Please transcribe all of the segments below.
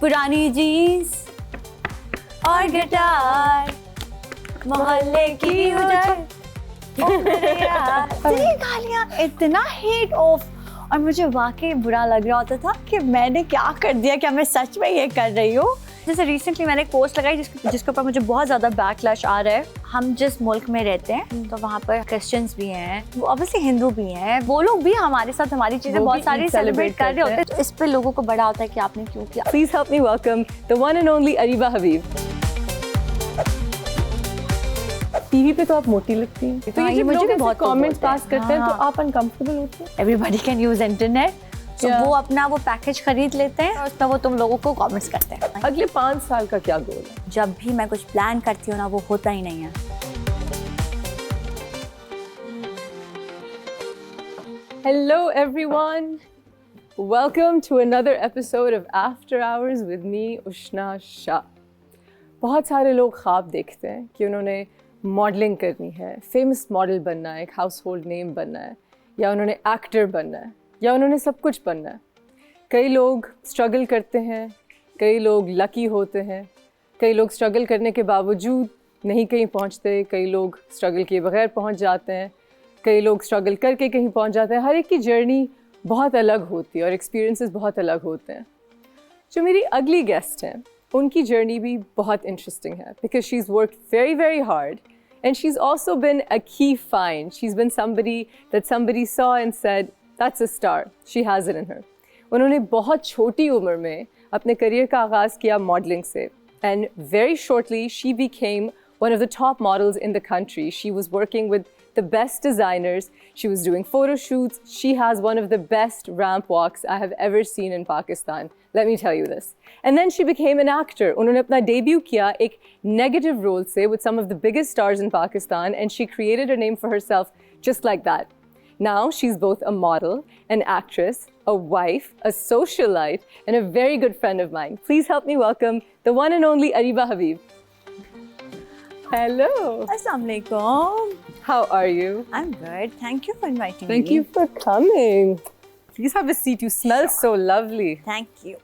पुरानी जीन्स और गिटार, मोहल्ले की उजड़, ये गालियाँ इतना हिट ऑफ, और मुझे वाकई बुरा लग रहा होता था कि मैंने क्या कर दिया, क्या मैं सच में ये कर रही हूँ। जैसे रिसेंटली मैंने एक पोस्ट लगाई जिसके ऊपर मुझे बहुत ज़्यादा बैकलैश आ रहा है। हम जिस मुल्क में रहते हैं तो वहाँ पर क्रिश्चियंस भी हैं, वो ऑब्वियसली हिंदू भी हैं, वो लोग भी हमारे साथ हमारी चीज़ें बहुत सारी सेलिब्रेट कर रहे होते हैं, तो इस पे लोगों को बड़ा होता है कि आपने क्यों किया। Please help me welcome the one and only Ariba Habib. TV पे तो आप मोटी लगती हैं, तो ये मुझे भी बहुत कमेंट्स पास करते हैं तो आप अनकंफर्टेबल होती हैं। एवरीबॉडी कैन यूज इंटरनेट, तो वो अपना वो पैकेज खरीद लेते हैं और उसमें वो तुम लोगों को कमेंट्स करते हैं। अगले 5 साल का क्या गोल है? जब भी मैं कुछ प्लान करती हूँ ना, वो होता ही नहीं है। Hello everyone, welcome to another episode of After Hours with me, उष्णा शाह। बहुत सारे लोग ख्वाब देखते हैं कि उन्होंने मॉडलिंग करनी है, फेमस मॉडल बनना है, एक हाउस होल्ड नेम बनना है, या उन्होंने एक्टर बनना है, या उन्होंने सब कुछ बनना है। कई लोग स्ट्रगल करते हैं, कई लोग लकी होते हैं, कई लोग स्ट्रगल करने के बावजूद नहीं कहीं पहुंचते, कई लोग स्ट्रगल किए बगैर पहुंच जाते हैं, कई लोग स्ट्रगल करके कहीं पहुंच जाते हैं। हर एक की जर्नी बहुत अलग होती है और एक्सपीरियंसेस बहुत अलग होते हैं। जो मेरी अगली गेस्ट हैं, उनकी जर्नी भी बहुत इंटरेस्टिंग है, because she is work very very hard and she's also been a key find. She's been somebody that somebody saw and said, that's a star, she has it in her. उन्होंने बहुत छोटी उम्र में अपने career का आगाज़ किया modelling से, and very shortly she became one of the top models in the country. She was working with the best designers, she was doing photo shoots, she has one of the best ramp walks I have ever seen in Pakistan. Let me tell you this. And then she became an actor. उन्होंने अपना debut किया एक negative role से with some of the biggest stars in Pakistan, and she created a name for herself just like that. Now she's both a model, an actress, a wife, a socialite, and a very good friend of mine. Please help me welcome the one and only Ariba Habib. Hello. Assalamu alaikum. How are you? I'm good. Thank you for inviting me. Thank you for coming. Please have a seat. You smell so lovely. Thank you.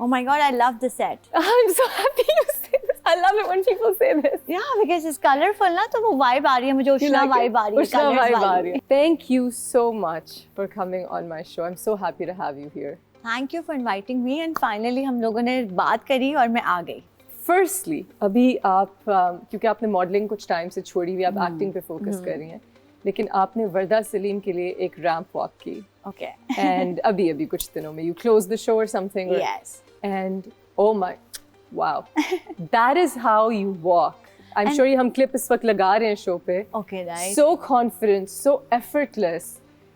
Oh my God, I love the set. I'm so happy you say this. I love it when people say this. Yeah, because it's colorful ना, तो वो vibe आ रही है मुझे, उष्णा vibe आ रही है, Ushna colours vibe आ वाली। रही है। Thank you so much for coming on my show. I'm so happy to have you here. Thank you for inviting me, and finally हम लोगों ने बात करी और मैं आ गई। Firstly, अभी आप क्योंकि आपने मॉडलिंग कुछ टाइम से छोड़ी हुई, आप एक्टिंग पे फोकस कर रही हैं, लेकिन आपने वर्दा सलीम के लिए एक रैंप वॉक की। Okay. And अभी कुछ दिनों में you closed the show or something. Or, Yes. And oh my, wow, that is how you walk. I'm sure ये हम clip इस वक्त लगा रहे हैं शो पे. Okay, right. So confident, so effortless.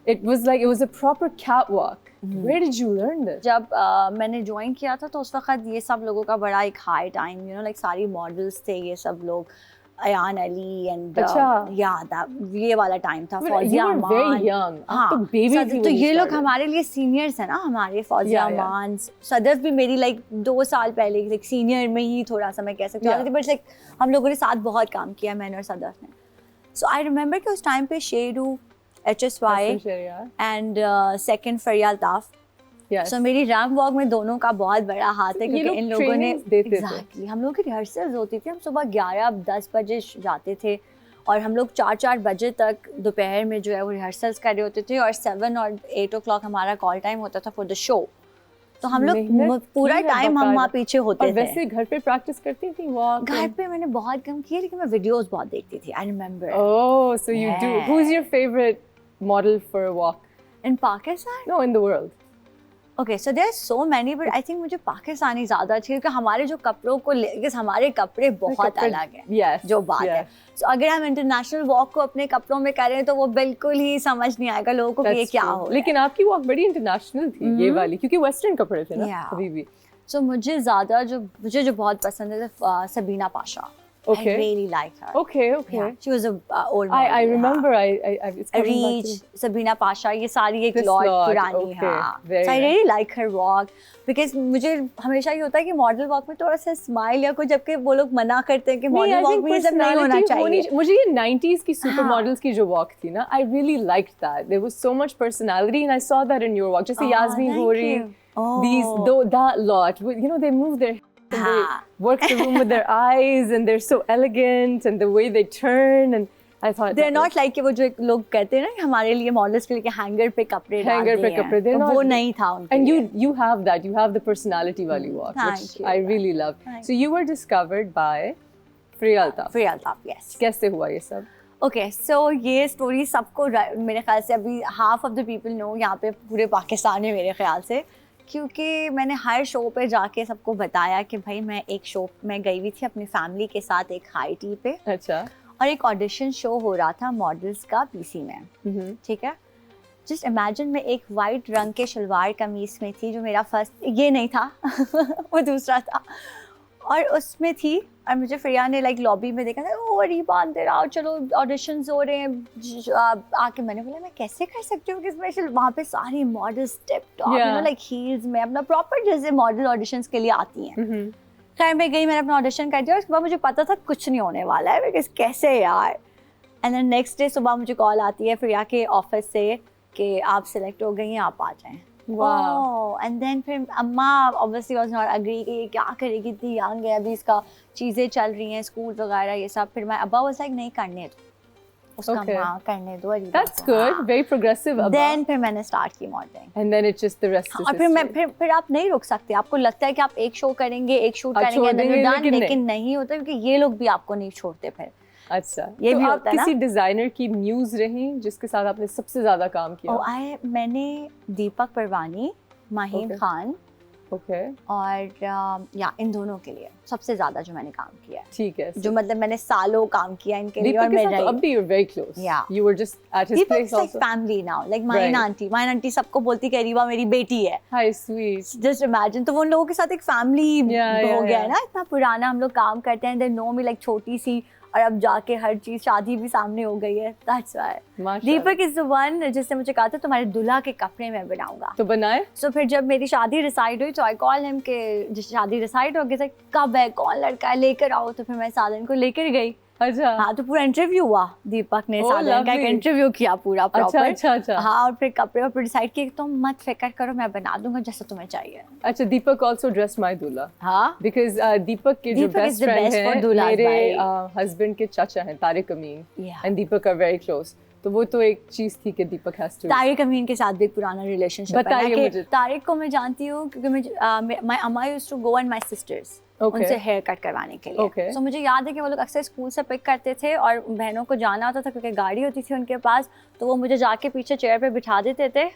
It was a proper catwalk. Where did you learn this? जब मैंने ज्वाइन किया था तो उस वक्त ये सब लोगों का बड़ा एक हाई टाइम, लाइक सारी मॉडल्स थे ये सब लोग, अयान अली एंड ये वाला टाइम था। Fauzia You were very young. आप तो baby थी तो when you ये लोग started. हमारे लिए सीनियर्स हैं ना, हमारे फौजिया अमान, सदफ भी मेरी लाइक 2 साल पहले लाइक सीनियर में ही थोड़ा सा मैं कह सकती हूँ, बट लाइक हम लोगों ने साथ बहुत काम किया, मैंने और सदफ ने। सो आई रिमेंबर कि उस टाइम पे शेरू, HSY एंड सेकंड फरिया अल्ताफ, सो मेरी रैंप वॉक में दोनों का बहुत बड़ा हाथ है, क्योंकि इन लोगों ने एग्जैक्टली हम लोगों की रिहर्सल्स होती थी, हम सुबह 11-10 बजे जाते थे और हम लोग 4 बजे तक दोपहर में जो है वो रिहर्सल्स कर रहे होते थे, और 7 और 8 o'clock हमारा कॉल टाइम होता था फॉर द शो। तो हम लोग पूरा टाइम हम वहाँ पीछे होते थे। वैसे घर पे प्रैक्टिस करती थी वॉक? घर पे मैंने बहुत कम किया, लेकिन मैं वीडियोस बहुत देखती थी। I remember. Oh, so you do. Who's your favorite model for a walk? In Pakistan? No, in the world. Okay, so there are so many, but I think मुझे पाकिस्तानी ज़्यादा अच्छी है, क्योंकि हमारे जो कपड़ों को हमारे कपड़े बहुत अलग हैं। Yes, जो बात है। So अगर हम इंटरनेशनल वॉक को अपने कपड़ों में करें तो वो बिल्कुल ही समझ नहीं आएगा लोगों को कि ये क्या हो। लेकिन आपकी वॉक बड़ी इंटरनेशनल थी ये वाली, क्योंकि वेस्टर्न कपड़े थे ना अभी भी। So मुझे जो बहुत पसंद है Sabina Pasha. Okay. I really liked her. Okay, okay. Yeah, she was a old model. I remember. It's coming back Reach, to me. Sabrina Pasha, ये सारी एक This lot lot, पुरानी okay, हाँ. very So I nice. really like her walk because मुझे हमेशा ये होता है कि मॉडल वॉक में थोड़ा सा स्माइल या कुछ, जबकि वो लोग मना करते हैं कि नहीं, मॉडल I वॉक think में ये सब नहीं होना personality चाहिए. मुझे ये 90s की सुपर हाँ. मॉडल्स की जो वॉक थी ना, I really liked that. There was so much personality and I saw that in your walk. जैसे Yasmin thank Ghori, you. that lot. You know, they move their and they हाँ. work the room with their eyes and they're so elegant and the way they turn and I thought They're not like कि वो जो एक लोग कहते हैं ना कि हमारे लिए मॉडल्स के लिए हैंगर पे कपड़े डाल hanger पे दिए कपड़े, हैं, they're तो not, वो नहीं था उनके and लिए. you have that, you have the personality wali walk, Thank which you. I really love. Thank So you were discovered by Freya Altaf. Freya Altaf, yes. कैसे हुआ ये सब? Okay, so ये स्टोरी सबको मेरे ख्याल से अभी half of the people know यहाँ पे पूरे पाकिस्तान में मेरे ख्याल से, क्योंकि मैंने हर शो पे जाके सबको बताया कि भाई मैं एक शो में गई हुई थी अपनी फैमिली के साथ एक हाई टी पे, अच्छा. और एक ऑडिशन शो हो रहा था मॉडल्स का पीसी में. ठीक है, जस्ट इमेजिन मैं एक वाइट रंग के शलवार कमीज में थी, जो मेरा फर्स्ट ये नहीं था वो दूसरा था, और उसमें थी, और मुझे फ्रिया ने लाइक लॉबी में देखा था, ओ रीबा अंदर आओ, चलो ऑडिशंस हो रहे हैं, आके मैंने बोला मैं कैसे कर सकती हूँ, कि स्पेशल वहाँ पे सारी model step top you know like heels में अपना प्रॉपर जैसे मॉडल ऑडिशंस के लिए आती हैं. खैर मैं गई, मैंने अपना ऑडिशन कर दिया, उसके बाद मुझे पता था कुछ नहीं होने वाला है, बिकॉज कैसे यार. एंड देन नेक्स्ट डे सुबह मुझे कॉल आती है फ्रिया के ऑफिस से कि आप सिलेक्ट हो गई हैं, आप आ जाएं. वाओ. एंड देन फिर अम्मा ऑब्वियसली वाज नॉट एग्री कि ये क्या करेगी, इतनी यंग है अभी, इसका चीज़ें चल रही हैं स्कूल वगैरह ये सब. फिर मैं अब्बा वाज लाइक नहीं करने दो उसका, माँ करने दो. That's good, very progressive. Then फिर मैंने स्टार्ट की modelling. And then it's just the rest is और फिर आप नहीं रुक सकते, आपको लगता है कि आप एक शो करेंगे, एक शूट करेंगे, लेकिन नहीं होता, क्योंकि ये लोग भी आपको नहीं छोड़ते फिर. अच्छा, ये तो भी आप होता है ना. किसी डिजाइनर की म्यूज रही जिसके साथ आपने सबसे ज्यादा काम किया? मैंने दीपक परवानी, माहीन खान, और या इन दोनों के लिए सबसे ज्यादा जो मैंने काम किया है. ठीक है, जो मतलब मैंने सालों काम किया इनके लिए. और मैं अब भी you're very close. Yeah. You were just at his place also. Like family now. Like my auntie सबको बोलती कि रीवा मेरी बेटी है. Hi sweet. Just imagine. तो वो उन लोगों के साथ एक फैमिली हो गया है ना, इतना पुराना हम लोग काम करते हैं. They know me like छोटी सी, और अब जाके हर चीज, शादी भी सामने हो गई है. That's why. Deepak is the one जिसने मुझे कहा था तुम्हारे दुल्हा के कपड़े में बनाऊंगा. तो बनाए. So फिर जब मेरी शादी डिसाइड हुई तो आई कॉल हिम के जिस शादी डिसाइड हो गई, कब है, कौन लड़का है, लेकर आओ. तो फिर मैं साधन को लेकर गई. अच्छा. हाँ, तो पूरा इंटरव्यू हुआ, दीपक ने साधन का एक इंटरव्यू किया पूरा प्रॉपर. अच्छा. हाँ, और फिर कपड़े और फिर डिसाइड किया तुम मत फिक्र करो, मैं बना दूंगा जैसा तुम्हें चाहिए. अच्छा, दीपक also dressed my दूल्हा. हाँ. Because दीपक के जो बेस्ट फ्रेंड हैं मेरे हस्बैंड के चाचा हैं, तारिक अमीन. And Deepak are very close. तो वो तो एक चीज थी कि दीपक has to. तारिक अमीन के साथ भी पुराना रिलेशनशिप है. बताइए मुझे. तारिक को मैं जानती हूँ क्योंकि my अम्मा used to go and my sisters. उनसे हेयर कट करवाने के लिए. So मुझे याद है कि वो लोग अक्सर स्कूल से पिक करते थे और बहनों को जाना होता था क्योंकि गाड़ी होती थी उनके पास, तो वो मुझे जाके पीछे चेयर पे बिठा देते थे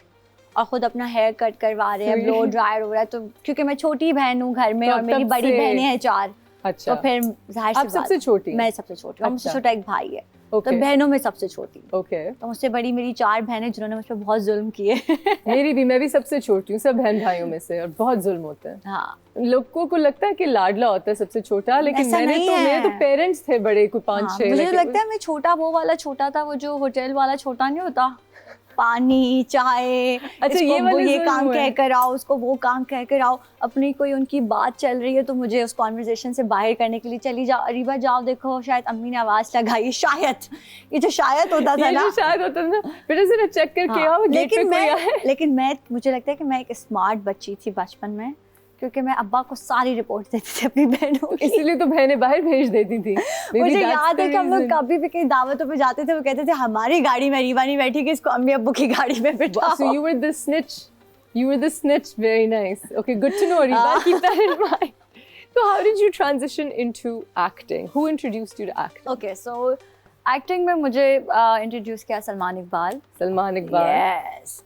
और खुद अपना हेयर कट करवा रहे हैं, ब्लो ड्रायर हो रहा है. तो क्योंकि मैं छोटी बहन हूँ घर में और मेरी बड़ी बहनें हैं 4. अच्छा. तो फिर जाहिर सी बात, सबसे छोटी? मैं सबसे छोटी. मुझसे छोटा एक भाई है. तो बहनों में सबसे छोटी. तो मुझसे बड़ी मेरी 4 बहनें जिन्होंने मुझ पर बहुत जुल्म किए. मैं भी सबसे छोटी हूँ सब बहन भाइयों में से, और बहुत जुल्म होते हैं. हाँ. लोगों को लगता है कि लाडला होता है सबसे छोटा, लेकिन मेरे तो पेरेंट्स थे बड़े, कोई 5-6. मुझे लगता है मैं छोटा, वो वाला छोटा था, वो जो होटल वाला छोटा नहीं होता, पानी चाय, अच्छा ये काम कह कर आओ, उसको वो काम कह कर आओ. अपनी कोई उनकी बात चल रही है तो मुझे उस कॉन्वर्सेशन से बाहर करने के लिए चली जाओ, अरीबा जाओ देखो शायद अम्मी ने आवाज लगाई, शायद ये जो शायद होता था ना, फिर जरा चेक करके आओ गेट पे कोई आए. लेकिन मुझे लगता है कि मैं एक स्मार्ट बच्ची थी बचपन में, क्योंकि मैं अब्बा को सारी रिपोर्ट देती थी अपनी बहनों की. इसलिए तो बहनें बाहर भेज देती थी. मुझे याद है कि हम लोग कभी भी कहीं दावतों पे जाते थे, वो कहते थे हमारी गाड़ी में रीवा नहीं बैठी कि इसको अम्मी अब्बू की गाड़ी में बिठाओ. So you were the snitch. You were the snitch. Very nice. Okay, good to know, Ariba. Keep that in mind. So how did you transition into acting? Who introduced you to acting? Okay, so acting में मुझे introduce किया Salman Iqbal. Yes.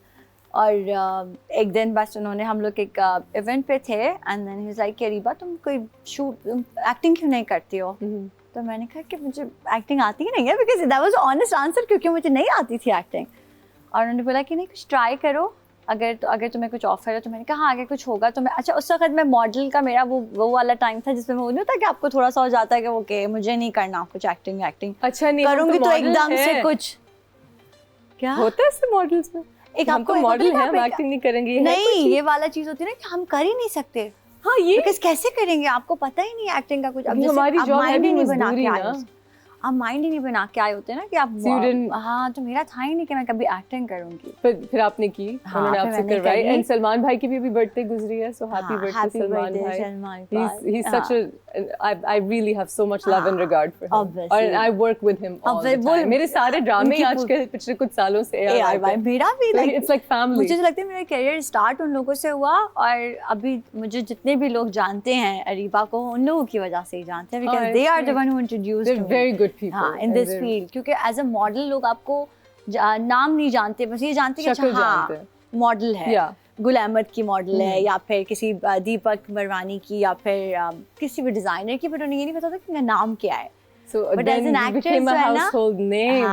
और एक दिन बस उन्होंने, हम लोग एक इवेंट पे थे, and then he was like Reeba तुम कोई एक्टिंग क्यों नहीं करती हो. तो मैंने कहा कि मुझे एक्टिंग आती ही नहीं है, because that was honest answer, क्योंकि मुझे नहीं आती थी एक्टिंग. और उन्होंने बोला कि नहीं कुछ ट्राई करो. अगर तुम्हें कुछ ऑफर है तो मैंने कहा हाँ अगर कुछ होगा तो मैं अच्छा उस वक्त मैं मॉडल का मेरा वो वाला टाइम था जिसमें वो नहीं होता कि आपको थोड़ा सा हो जाता है कि ओके मुझे नहीं करना कुछ एक्टिंग अच्छा नहीं करूंगी तो एकदम से कुछ क्या होता है इससे मॉडल्स में एक हम तो मॉडल है हम एक्टिंग नहीं करेंगे नहीं ये वाला चीज होती है ना कि हम कर ही नहीं सकते हाँ ये कैसे करेंगे आपको पता ही नहीं एक्टिंग का कुछ अब हमारी जॉब है भी नहीं बना मजदूरी के ना आप माइंड ही नहीं बना के आए होते ना कि आप हाँ तो मेरा था ही नहीं कि मैं कभी एक्टिंग करूंगी फिर आपने की उन्होंने आपसे करवाई एंड सलमान भाई की भी बर्थडे गुजरी है सो हैप्पी बर्थडे सलमान भाई he's such a I really have so much love and regard for him and I work with him all the time मेरे सारे ड्रामे आजकल पिछले कुछ सालों से यार भाई मेरा भी it's like family मुझे लगता है मेरा करियर स्टार्ट उन लोगों से हुआ और अभी मुझे जितने भी लोग जानते हैं अरीबा को उन लोगों की वजह से ही जानते हैं because they are the one who introduced me very good people in this field क्योंकि एज अ मॉडल लोग आपको नाम नहीं जानते बस ये जानते हैं कि हाँ मॉडल है गुल अहमद की मॉडल है या फिर किसी दीपक मरवानी की या फिर किसी भी डिजाइनर की बट उन्हें ये नहीं पता था कि उनका नाम क्या है so but then you became a household name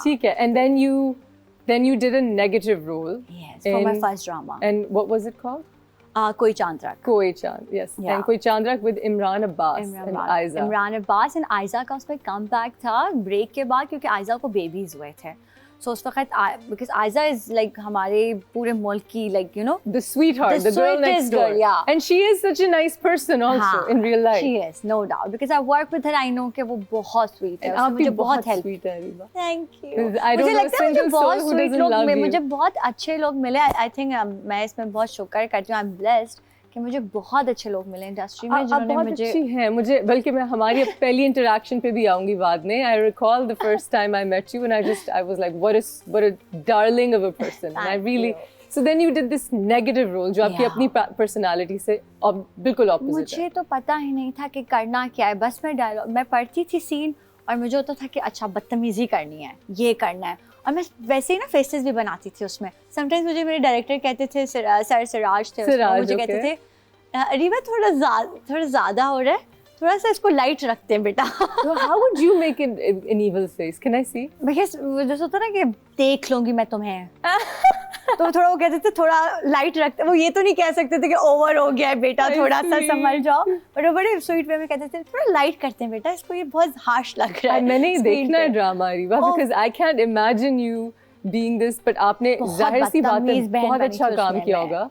ठीक है and then you did a negative role yes for my first drama and what was it called कोई चांद रात कोई चांद yes and कोई चांद रात with Imran Abbas and Ayeza Imran Abbas and Ayeza का उसमें कम बैक था ब्रेक के बाद क्योंकि आयजा को बेबीज हुए थे so उस वक्त because Aiza is like हमारे पूरे मुल्क की like you know the sweetheart the girl next door yeah and she is such a nice person also in real life she is no doubt because I work with her I know कि वो बहुत sweet है आप मुझे बहुत sweet है Reeba thank you I don't know a single soul who doesn't love you मुझे बहुत अच्छे लोग मिले I think मैं इसमें बहुत शुक्र करती हूँ I'm blessed कि मुझे बहुत अच्छे लोग मिले इंडस्ट्री में जिन्होंने मुझे अच्छी हैं मुझे बल्कि मैं हमारी पहली इंटरेक्शन पे भी आऊंगी बाद में I recall the first time I met you and I was like what a darling of a person and I really so then you did this negative role जो आपकी अपनी personality से बिल्कुल opposite मुझे तो पता ही नहीं था कि करना क्या है बस मैं पढ़ती थी सीन और मुझे होता था कि अच्छा बदतमीजी करनी है ये करना है और मैं वैसे ही ना फेसेस भी बनाती थी उसमें समटाइम्स मुझे मेरे डायरेक्टर कहते थे सर सिराज थे मुझे कहते थे अरीबा थोड़ा ज़्यादा हो रहा है थोड़ा सा इसको लाइट रखते हैं बेटा so how would you make an evil face can I see because जैसे होता ना कि देख लूंगी मैं तुम्हें तो थोड़ा वो कहते थे थोड़ा लाइट रखते वो ये तो नहीं कह सकते थे कि ओवर हो गया है बेटा थोड़ा सा संभल जाओ बट वो बड़े स्वीट वे में कहते थे थोड़ा लाइट करते हैं बेटा इसको ये बहुत हार्श लग रहा है मैंने देखना है drama Areeba because I can't imagine you being this but आपने जाहिर सी बात है बहुत अच्छा काम किया होगा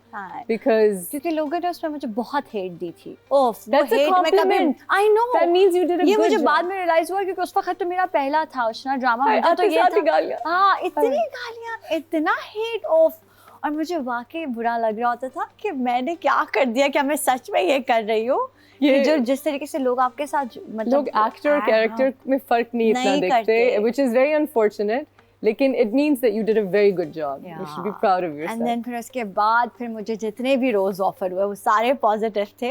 because क्योंकि लोगों ने उसमें मुझे बहुत हेट दी थी ओफ that's a compliment I know that means you did a ये good मुझे job. बाद में रियलाइज हुआ क्योंकि उस वक्त तो मेरा पहला था उष्णा ड्रामा मुझे तो ये था हाँ इतनी गालियाँ इतना हेट ऑफ और मुझे वाकई बुरा लग रहा होता था कि मैंने क्या कर दिया क्या मैं सच में ये कर रही हूँ कि जो जिस तरीके से लोग आपके साथ मतलब लोग एक्टर और कैरेक्टर में फर्क नहीं इतना देखते which is very unfortunate लेकिन it means that you did a very good job you should be proud of yourself and then फिर उसके बाद फिर मुझे जितने भी रोज ऑफर हुए वो सारे पॉजिटिव थे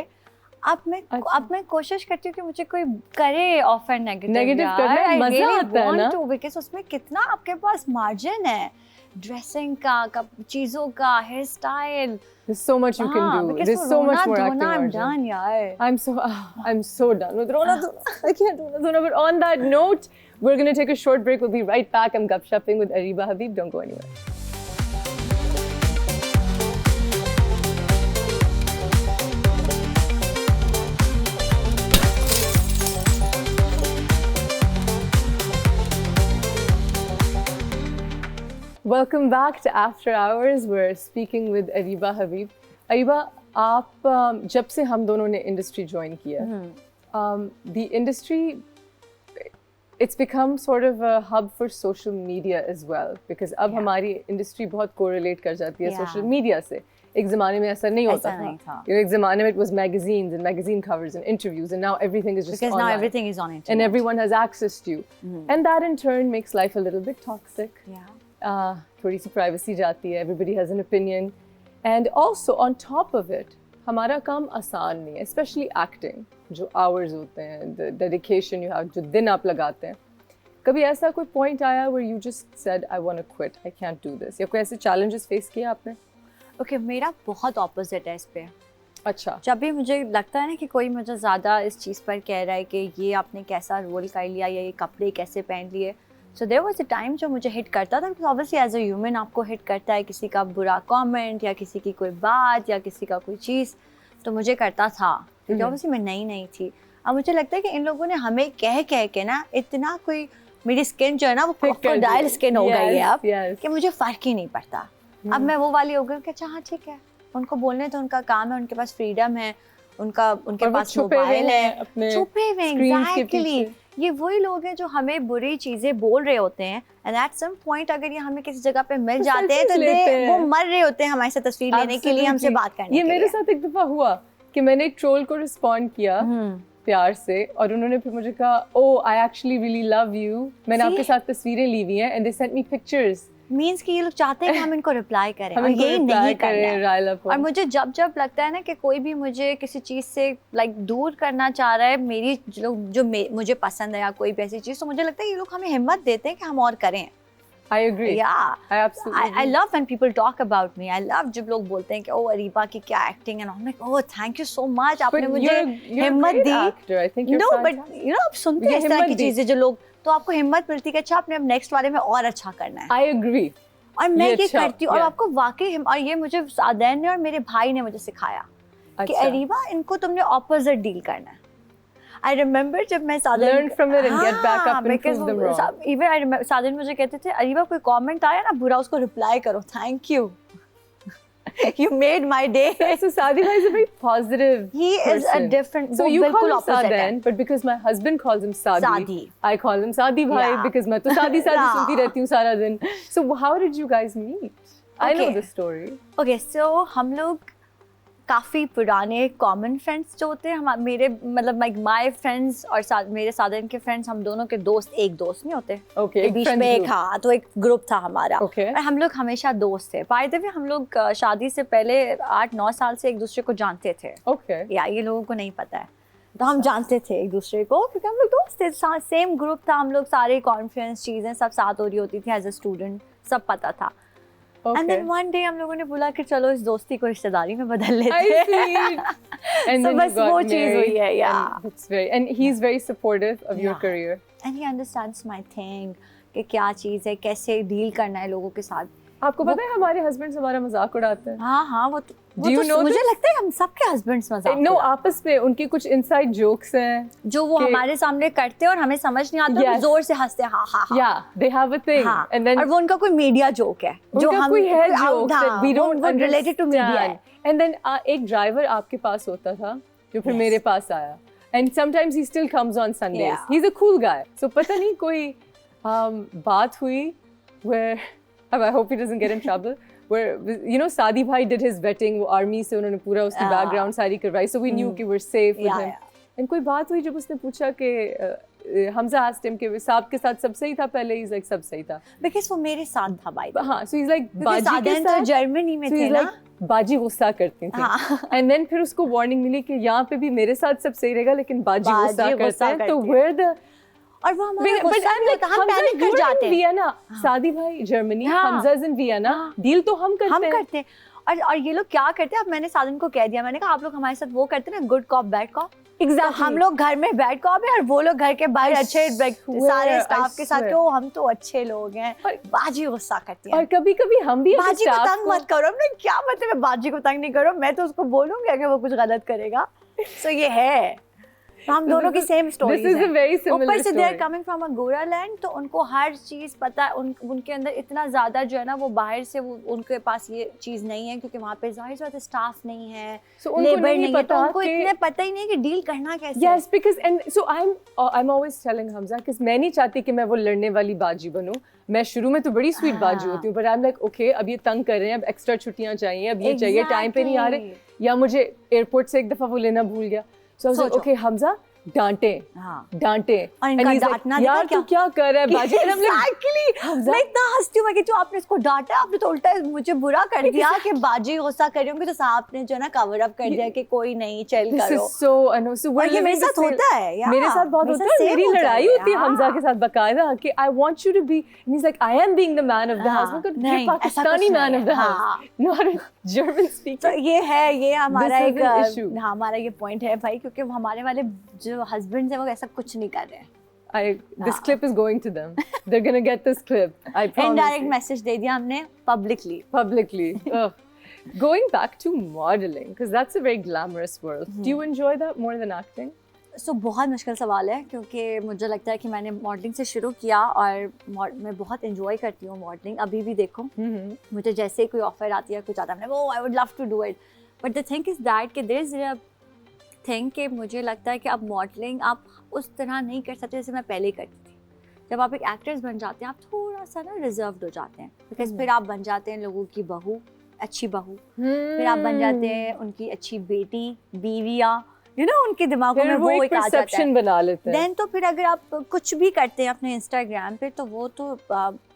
अब मैं कोशिश करती हूँ कि मुझे कोई करे ऑफर नेगेटिव करना मजा आता है ना बिकॉज़ उसमें कितना आपके पास मार्जिन है ड्रेसिंग का चीजों का hairstyle there's so much you can do there's so much more acting I'm done yaar I'm so done with Rona I can't do Rona but on that note we're going to take a short break we'll be right back I'm gupshupping with Ariba Habib don't go anywhere Welcome back to After Hours. We're speaking with Ariba Habib. Ariba, आप जब से हम दोनों ने industry join किया, the industry it's become sort of a hub for social media as well because अब हमारी industry बहुत correlate कर जाती है social media से. एक ज़माने में ऐसा नहीं होता था. एक ज़माने में it was magazines and magazine covers and interviews and now everything is just because online. Now everything is on internet and everyone has access to you and that in turn makes life a little bit toxic. Yeah. थोड़ी सी privacy जाती है everybody has an opinion and also on top of it हमारा काम आसान नहीं है especially acting जो hours होते हैं the dedication you have जो दिन आप लगाते हैं कभी ऐसा कोई point आया where you just said I want to quit I can't do this या कोई ऐसे challenges face किए आपने okay, मेरा बहुत opposite है इस पे अच्छा जब भी मुझे लगता है ना कि कोई मुझे ज़्यादा इस चीज़ पर कह रहा है कि ये आपने कैसा रोल कर लिया या ये कपड़े कैसे पहन लिए so there was a time जो मुझे हिट करता था, because obviously as a human आपको हिट करता है किसी का बुरा कमेंट या किसी की कोई बात या किसी का कोई चीज़, तो मुझे करता था क्योंकि ऑब्वियसली मैं नई थी। अब मुझे लगता है कि इन लोगों ने हमें कह के ना इतना कोई, मेरी स्किन जो है ना वो क्रोकोडाइल स्किन हो गई है अब कि मुझे फ़र्क ही नहीं पड़ता। अब मैं वो वाली हो गई कि अच्छा हाँ ठीक है, उनको बोलने तो उनका काम है, उनके पास फ्रीडम है, उनके पास मोबाइल है, छुपे हुए एग्जैक्टली। ये वही लोग हैं जो हमें बुरी चीजें बोल रहे होते हैं, एंड एट सम पॉइंट अगर ये हमें किसी जगह पे मिल जाते हैं तो वो मर रहे होते हैं हमारे से तस्वीर लेने के लिए, हमसे बात करने के लिए। ये मेरे साथ एक दफा हुआ कि मैंने एक ट्रोल को रिस्पॉन्ड किया प्यार से, और उन्होंने फिर मुझे कहा oh I actually really love you, मैंने आपके साथ तस्वीरें ली हुई हैं, and they sent me pictures. Means कि ये लोग चाहते हैं कि हम इनको रिप्लाई करें और यही नहीं करना है। और मुझे जब लगता है ना कि कोई भी मुझे किसी चीज़ से लाइक दूर करना चाह रहा है, मेरी जो मुझे पसंद है या कोई भी ऐसी चीज़, तो मुझे लगता है ये लोग हमें हिम्मत देते हैं कि हम और करें। I agree. Yeah. I absolutely agree. I love when people talk about me. I love जब लोग बोलते हैं कि ओह अरीबा की क्या एक्टिंग है, I'm like oh thank you so much, आपने मुझे हिम्मत दी। I think you're no but you know आप सुनते हैं इस तरह की चीजें जो लोग, तो आपको हिम्मत मिलती है कि अच्छा आपने अब नेक्स्ट वाले में और अच्छा करना है। I agree. और मैं ये करती हूँ और आपको वाकई, और ये मुझे सादैन ने और मेरे भाई ने मुझे सिखाया कि अरीबा इनको तुमने ऑपोजिट डील करना है। I remember जब मैं सादैन learn from it and get back up and prove them wrong. Even I remember सादैन मुझे कहते थे अरीबा कोई कमेंट आया ना बुरा उसको रिप्लाई करो, thank you you made my day. So Saadi bhai is a very positive he person. Is a different, so you call him Sadan, but because my husband calls him Saadi, I call him Saadi bhai because मैं तो Saadi सुनती रहती हूँ सारा दिन. So how did you guys meet? I know the story. Okay, so हम लोग काफ़ी पुराने कॉमन फ्रेंड्स जो होते हैं मेरे, मतलब माय फ्रेंड्स और मेरे सादन के फ्रेंड्स, हम दोनों के दोस्त एक दोस्त नहीं होते। Okay, बीच में एक हाँ तो एक ग्रुप था हमारा। Okay. और हम लोग हमेशा दोस्त थे। बाय द वे हम लोग शादी से पहले 8-9 साल से एक दूसरे को जानते थे। Okay. या ये लोगों को नहीं पता है, तो हम जानते थे एक दूसरे को क्योंकि हम लोग दोस्त थे, सेम ग्रुप था, हम लोग सारे कॉन्फ्रेंस चीज़ें सब साथ हो रही होती थी एज ए स्टूडेंट, सब पता था। And then one day हम लोगों ने बोला कि चलो इस दोस्ती को रिश्तेदारी में बदल लेते हैं। And so बस वो चीज़ हुई है, and he's very supportive of your career. And he understands my thing कि क्या चीज़ है, कैसे डील करना है लोगों के साथ। आपको पता है हमारे हस्बैंड्स हमारा मजाक उड़ाते हैं। हाँ वो तो मुझे लगता है हम सबके हस्बैंड्स मजाक नो आपस में उनके कुछ इनसाइड जोक्स हैं जो वो हमारे सामने करते हैं और हमें समझ नहीं आता, yes. जोर से हंसते हैं हाँ हाँ हाँ। Yeah, they have a thing. हाँ. And then और वो उनका कोई मीडिया जोक है जो हम कोई है joke that we don't related to media। And then एक ड्राइवर आपके पास होता था जो फिर मेरे पास आया, and sometimes he still comes on Sundays. Yeah. He's a cool guy. So पता नहीं कोई बात हुई where I hope he doesn't get in trouble. Where you know Saadi bhai did his vetting, वो आर्मी से उन्होंने पूरा उसकी बैकग्राउंड सारी करवाई, so we knew कि we're safe with him. And कोई बात हुई जब उसने पूछा कि हमजा asked him कि साहब के साथ सब सही था पहले, he's like सब सही था because वो मेरे साथ था भाई। हाँ, so he's like बाजी के साथ तो जर्मनी में थे ना, बाजी गुस्सा करती थी। And then फिर उसको वार्निंग मिली कि यहाँ पे भी मेरे साथ सब सही रहेगा लेकिन बाजी गुस्सा करते हैं, तो where the और वो हमारा गुस्सा नहीं होता, हम पैनिक कर जाते हैं। वियना, सादी भाई Germany, Hamza is in Vienna, deal तो हम करते हैं। और ये लोग क्या करते हैं, अब मैंने सादन को कह दिया, मैंने कहा आप लोग हमारे साथ वो करते हैं ना good cop bad cop. Exactly, हम लोग घर में बैड कॉप है और वो लोग घर के बाहर अच्छे सारे स्टाफ के साथ को हम तो अच्छे लोग हैं। बाजी गुस्सा करती है। और कभी कभी हम भी बाजी को तंग मत करो। हमने क्या मतलब बाजी को तंग नहीं करो, मैं तो उसको बोलूंगी अगर वो कुछ गलत करेगा। सो ये है, हम दोनों की सेम स्टोरीज हैं। ऊपर से they are coming from a गोरालैंड, तो उनको हर चीज पता है। उनके अंदर इतना ज्यादा जो है ना वो बाहर से वो उनके पास ये चीज नहीं है क्योंकि वहाँ पे जाहिर सी बात है स्टाफ नहीं है, लेबर नहीं है, तो उनको इतने पता ही नहीं कि डील करना कैसे। Yes, because and so I'm always telling Hamza कि मैं नहीं चाहती कि मैं वो लड़ने वाली बाजी बनूं। मैं शुरू में तो बड़ी स्वीट बाजी होती हूँ, but I'm like okay अब ये तंग कर रहे हैं, अब एक्स्ट्रा छुट्टियां चाहिए, अब ये चाहिए, टाइम पे नहीं आ रहे, या मुझे एयरपोर्ट से एक दफा वो लेना भूल गया। So I was like, okay Hamza डांटे और इनका डांटना यार तू क्या कर रहा है बाजी। मैं इतना हंसती हूँ, मैं कहती हूँ आपने इसको डांटा, आपने तो उल्टा मुझे बुरा कर दिया कि बाजी गुस्सा कर रही होंगी, तो साहब ने जो ना कवर अप कर दिया कि कोई नहीं चल करो। और ये मेरे साथ होता है यार, मेरे साथ बहुत होता है। मेरी लड़ाई होती है हमजा के साथ बकायदा कि I want you to be, and he is like I am being the man of the house, मतलब Pakistani man of the house, not German speaker. तो ये है, ये हमारा एक हमारा ये पॉइंट है भाई, क्योंकि हमारे वाले जो हस्बैंड्स हैं वो ऐसा कुछ नहीं कर रहे हैं। This clip is going to them. They're gonna get this clip. I promise. Indirect you. message दे दिया हमने publicly. Publicly. Ugh. Going back to modeling, because that's a very glamorous world. Do you enjoy that more than acting? So बहुत मुश्किल सवाल है क्योंकि मुझे लगता है कि मैंने मॉडलिंग से शुरू किया और मैं बहुत एंजॉय करती हूँ मॉडलिंग अभी भी देखो मुझे जैसे कोई ऑफर आती है कुछ आता है वो I would love to do it but the thing is that कि देयर इज अ थिंग कि मुझे लगता है कि अब मॉडलिंग आप उस तरह नहीं कर सकते जैसे मैं पहले करती थी जब आप एक एक्ट्रेस बन जाते हैं आप थोड़ा सा ना रिजर्व्ड हो जाते हैं बिकॉज फिर आप बन जाते हैं लोगों की बहू अच्छी बहू फिर आप बन जाते हैं उनकी अच्छी बेटी बीवियाँ उनके दिमागों में वो एक परसेप्शन बना लेते हैं देन तो फिर अगर आप कुछ भी करते हैं अपने इंस्टाग्राम पे तो वो तो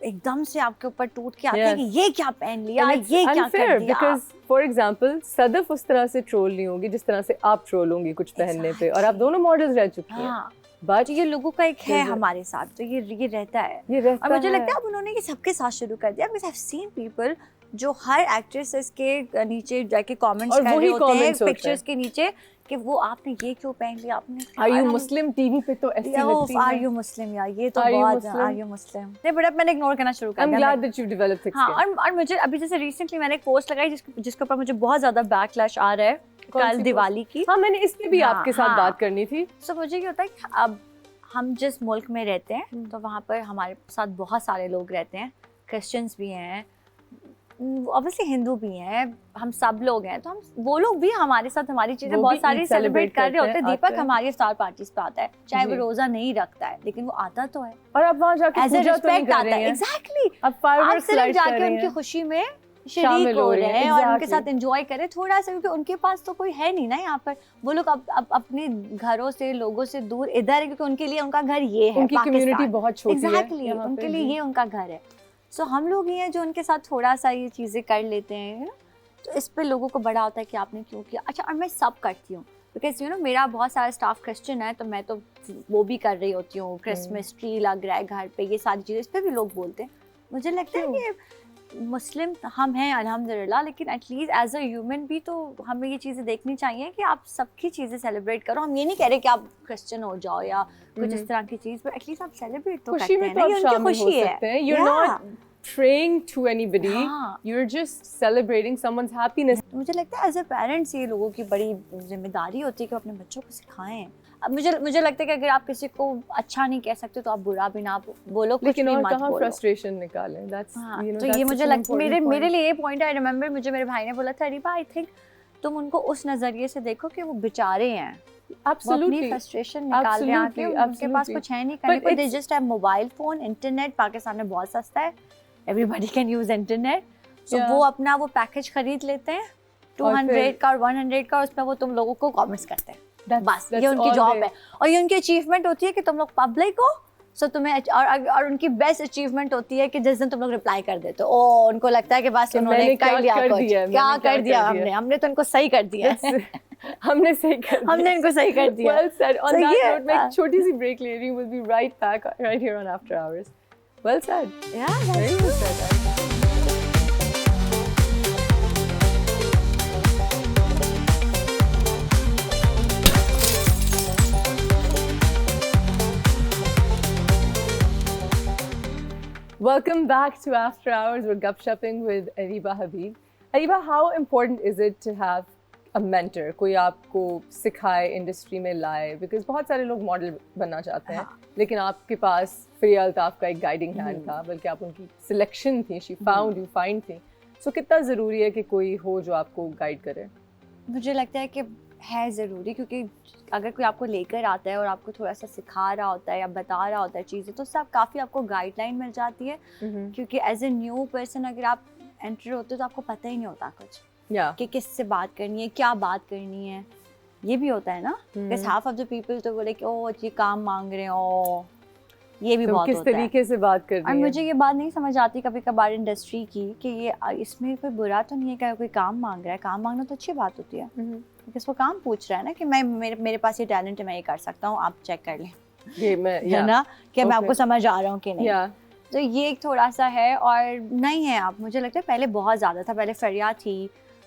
एकदम से आपके ऊपर टूट के आते हैं कि ये क्या पहन लिया ये क्या कर दिया बिकॉज फॉर एग्जांपल सदफ उस तरह से ट्रोल नहीं होगी जिस तरह से आप ट्रोल होंगी कुछ पहनने पे और आप दोनों मॉडल्स रह चुकी हैं बट ये लोगों का एक है हमारे साथ तो ये रहता है और मुझे लगता है अब उन्होंने ये सबके साथ शुरू कर दिया because I have seen people जो हर एक्ट्रेसेस के नीचे जाके कमेंट्स कर रहे होते हैं पिक्चर्स के नीचे कि वो आपने ये क्यों पहन लिया आपने आर यू मुस्लिम टीवी पे तो ऐसी लगती है आर यू मुस्लिम यार ये तो बहुत आर यू मुस्लिम नहीं बट अब मैंने इग्नोर करना शुरू कर दिया I am glad that you developed thick skin और मुझे अभी जैसे रिसेंटली मैंने एक पोस्ट लगाई जिसके ऊपर मुझे बहुत ज्यादा बैकलैश आ रहा है कल दिवाली की हाँ मैंने इस पे भी आपके साथ बात करनी थी सो मुझे क्या होता है कि अब हम जिस मुल्क में रहते हैं तो वहाँ पर हमारे साथ बहुत सारे लोग रहते हैं क्रिश्चियंस भी हैं ऑब्वियसली हिंदू भी हैं हम सब लोग हैं तो हम वो लोग भी हमारे साथ हमारी चीजें बहुत सारी सेलिब्रेट कर रहे होते हैं दीपक हमारी इफ्तार पार्टीज पे आता है चाहे वो रोजा नहीं रखता है लेकिन वो आता तो है और अब वहाँ जाके पूजा तो नहीं कर रहे हैं एग्जैक्टली अब फायरवर्क्स लाइट जाके उनकी खुशी में शरीक हो रहे हैं और उनके साथ एंजॉय करें थोड़ा सा क्योंकि उनके पास तो कोई है नहीं ना यहाँ पर वो लोग अब अपने घरों से लोगों से दूर इधर है क्योंकि उनके लिए उनका घर ये है उनकी कम्युनिटी बहुत छोटी है एग्जैक्टली उनके लिए ये उनका घर है सो हम लोग ही हैं जो उनके साथ थोड़ा सा ये चीज़ें कर लेते हैं तो इस पे लोगों को बड़ा होता है कि आपने क्यों किया अच्छा और मैं सब करती हूँ बिकॉज मेरा बहुत सारा स्टाफ क्रिश्चियन है तो मैं तो वो भी कर रही होती हूँ क्रिसमस ट्री लग रहा है घर पे ये सारी चीज़ें इस पर भी लोग बोलते हैं मुझे लगता है कि मुस्लिम हम हैं अल्हम्दुलिल्लाह लेकिन एटलीस्ट एज अ ह्यूमन भी तो हमें ये चीज़ें देखनी चाहिए कि आप सबकी चीज़ें सेलिब्रेट करो हम ये नहीं कह रहे कि आप क्रिश्चियन हो जाओ या कुछ इस तरह की चीज़ पर एटलीस्ट आप सेलिब्रेट तो करते हैं ना ये उनकी खुशी है you're not praying to anybody you're just celebrating someone's happiness मुझे लगता है एज अ पेरेंट्स ये लोगों की बड़ी जिम्मेदारी होती है कि अपने बच्चों को सिखाएं अब मुझे लगता है कि अगर आप किसी को अच्छा नहीं कह सकते तो आप बुरा भी ना बोलो कुछ भी मत बोलो फ्रस्ट्रेशन निकालें तो ये मुझे लगता है मेरे लिए ये पॉइंट आई रिमेंबर मुझे मेरे भाई ने बोला था अरीबा आई थिंक तुम उनको उस नजरिए से देखो कि वो बेचारे हैं अपनी फ्रस्ट्रेशन निकाल रहे हैं कि उनके पास कुछ है नहीं करने को they just have mobile phone internet Pakistan में बहुत सस्ता है everybody can use internet so वो अपना वो पैकेज खरीद लेते हैं 200 का और 100 का उसमें वो तुम लोगों को कमेंट्स करते हैं बस ये उनकी जॉब है और ये उनकी अचीवमेंट होती है कि तुम लोग पब्लिक हो सो तुम्हें और उनकी बेस्ट अचीवमेंट होती है कि जिस दिन तुम लोग रिप्लाई कर देते हो ओ उनको लगता है कि बस उन्होंने कर लिया कुछ क्या कर दिया हमने तो उनको सही कर दिया हमने इनको सही कर दिया well said on that note मैं एक छोटी सी ब्रेक ले रही हूँ we'll be right back right here on After Hours well said yeah very well said Welcome back to After Hours. We're gupshupping with Ariba Habib. Ariba, how important is it to have a mentor? कोई आपको सिखाए industry में लाए because बहुत सारे लोग model बनना चाहते हैं लेकिन आपके पास फ़रिया अल्ताफ़ का एक गाइडिंग हैंड था बल्कि आप उनकी सिलेक्शन थी शी फाउंड यू फाइंड थी सो कितना ज़रूरी है कि कोई हो जो आपको गाइड करे मुझे लगता है कि है ज़रूरी क्योंकि अगर कोई आपको लेकर आता है और आपको थोड़ा सा सिखा रहा होता है या बता रहा होता है चीज़ें तो सब काफ़ी आपको गाइडलाइन मिल जाती है क्योंकि एज ए न्यू पर्सन अगर आप एंटर होते हो तो आपको पता ही नहीं होता कुछ कि किससे बात करनी है क्या बात करनी है ये भी होता है ना because half of the people तो बोले कि ओ ये काम मांग रहे हो ये भी तो बहुत किस होता तरीके से बात करनी है और मुझे ये बात नहीं समझ आती कभी कभार इंडस्ट्री की कि ये इसमें कोई बुरा तो नहीं है कि कोई काम मांग रहा है काम मांगना तो अच्छी बात होती है बिकॉज वो काम पूछ रहा है ना कि मैं मेरे पास ये टैलेंट है मैं ये कर सकता हूँ आप चेक कर लें है ना कि मैं आपको समझ आ रहा हूँ कि नहीं तो ये एक थोड़ा सा है और नहीं है आप मुझे लगता है पहले बहुत ज़्यादा था पहले फ़रिया थी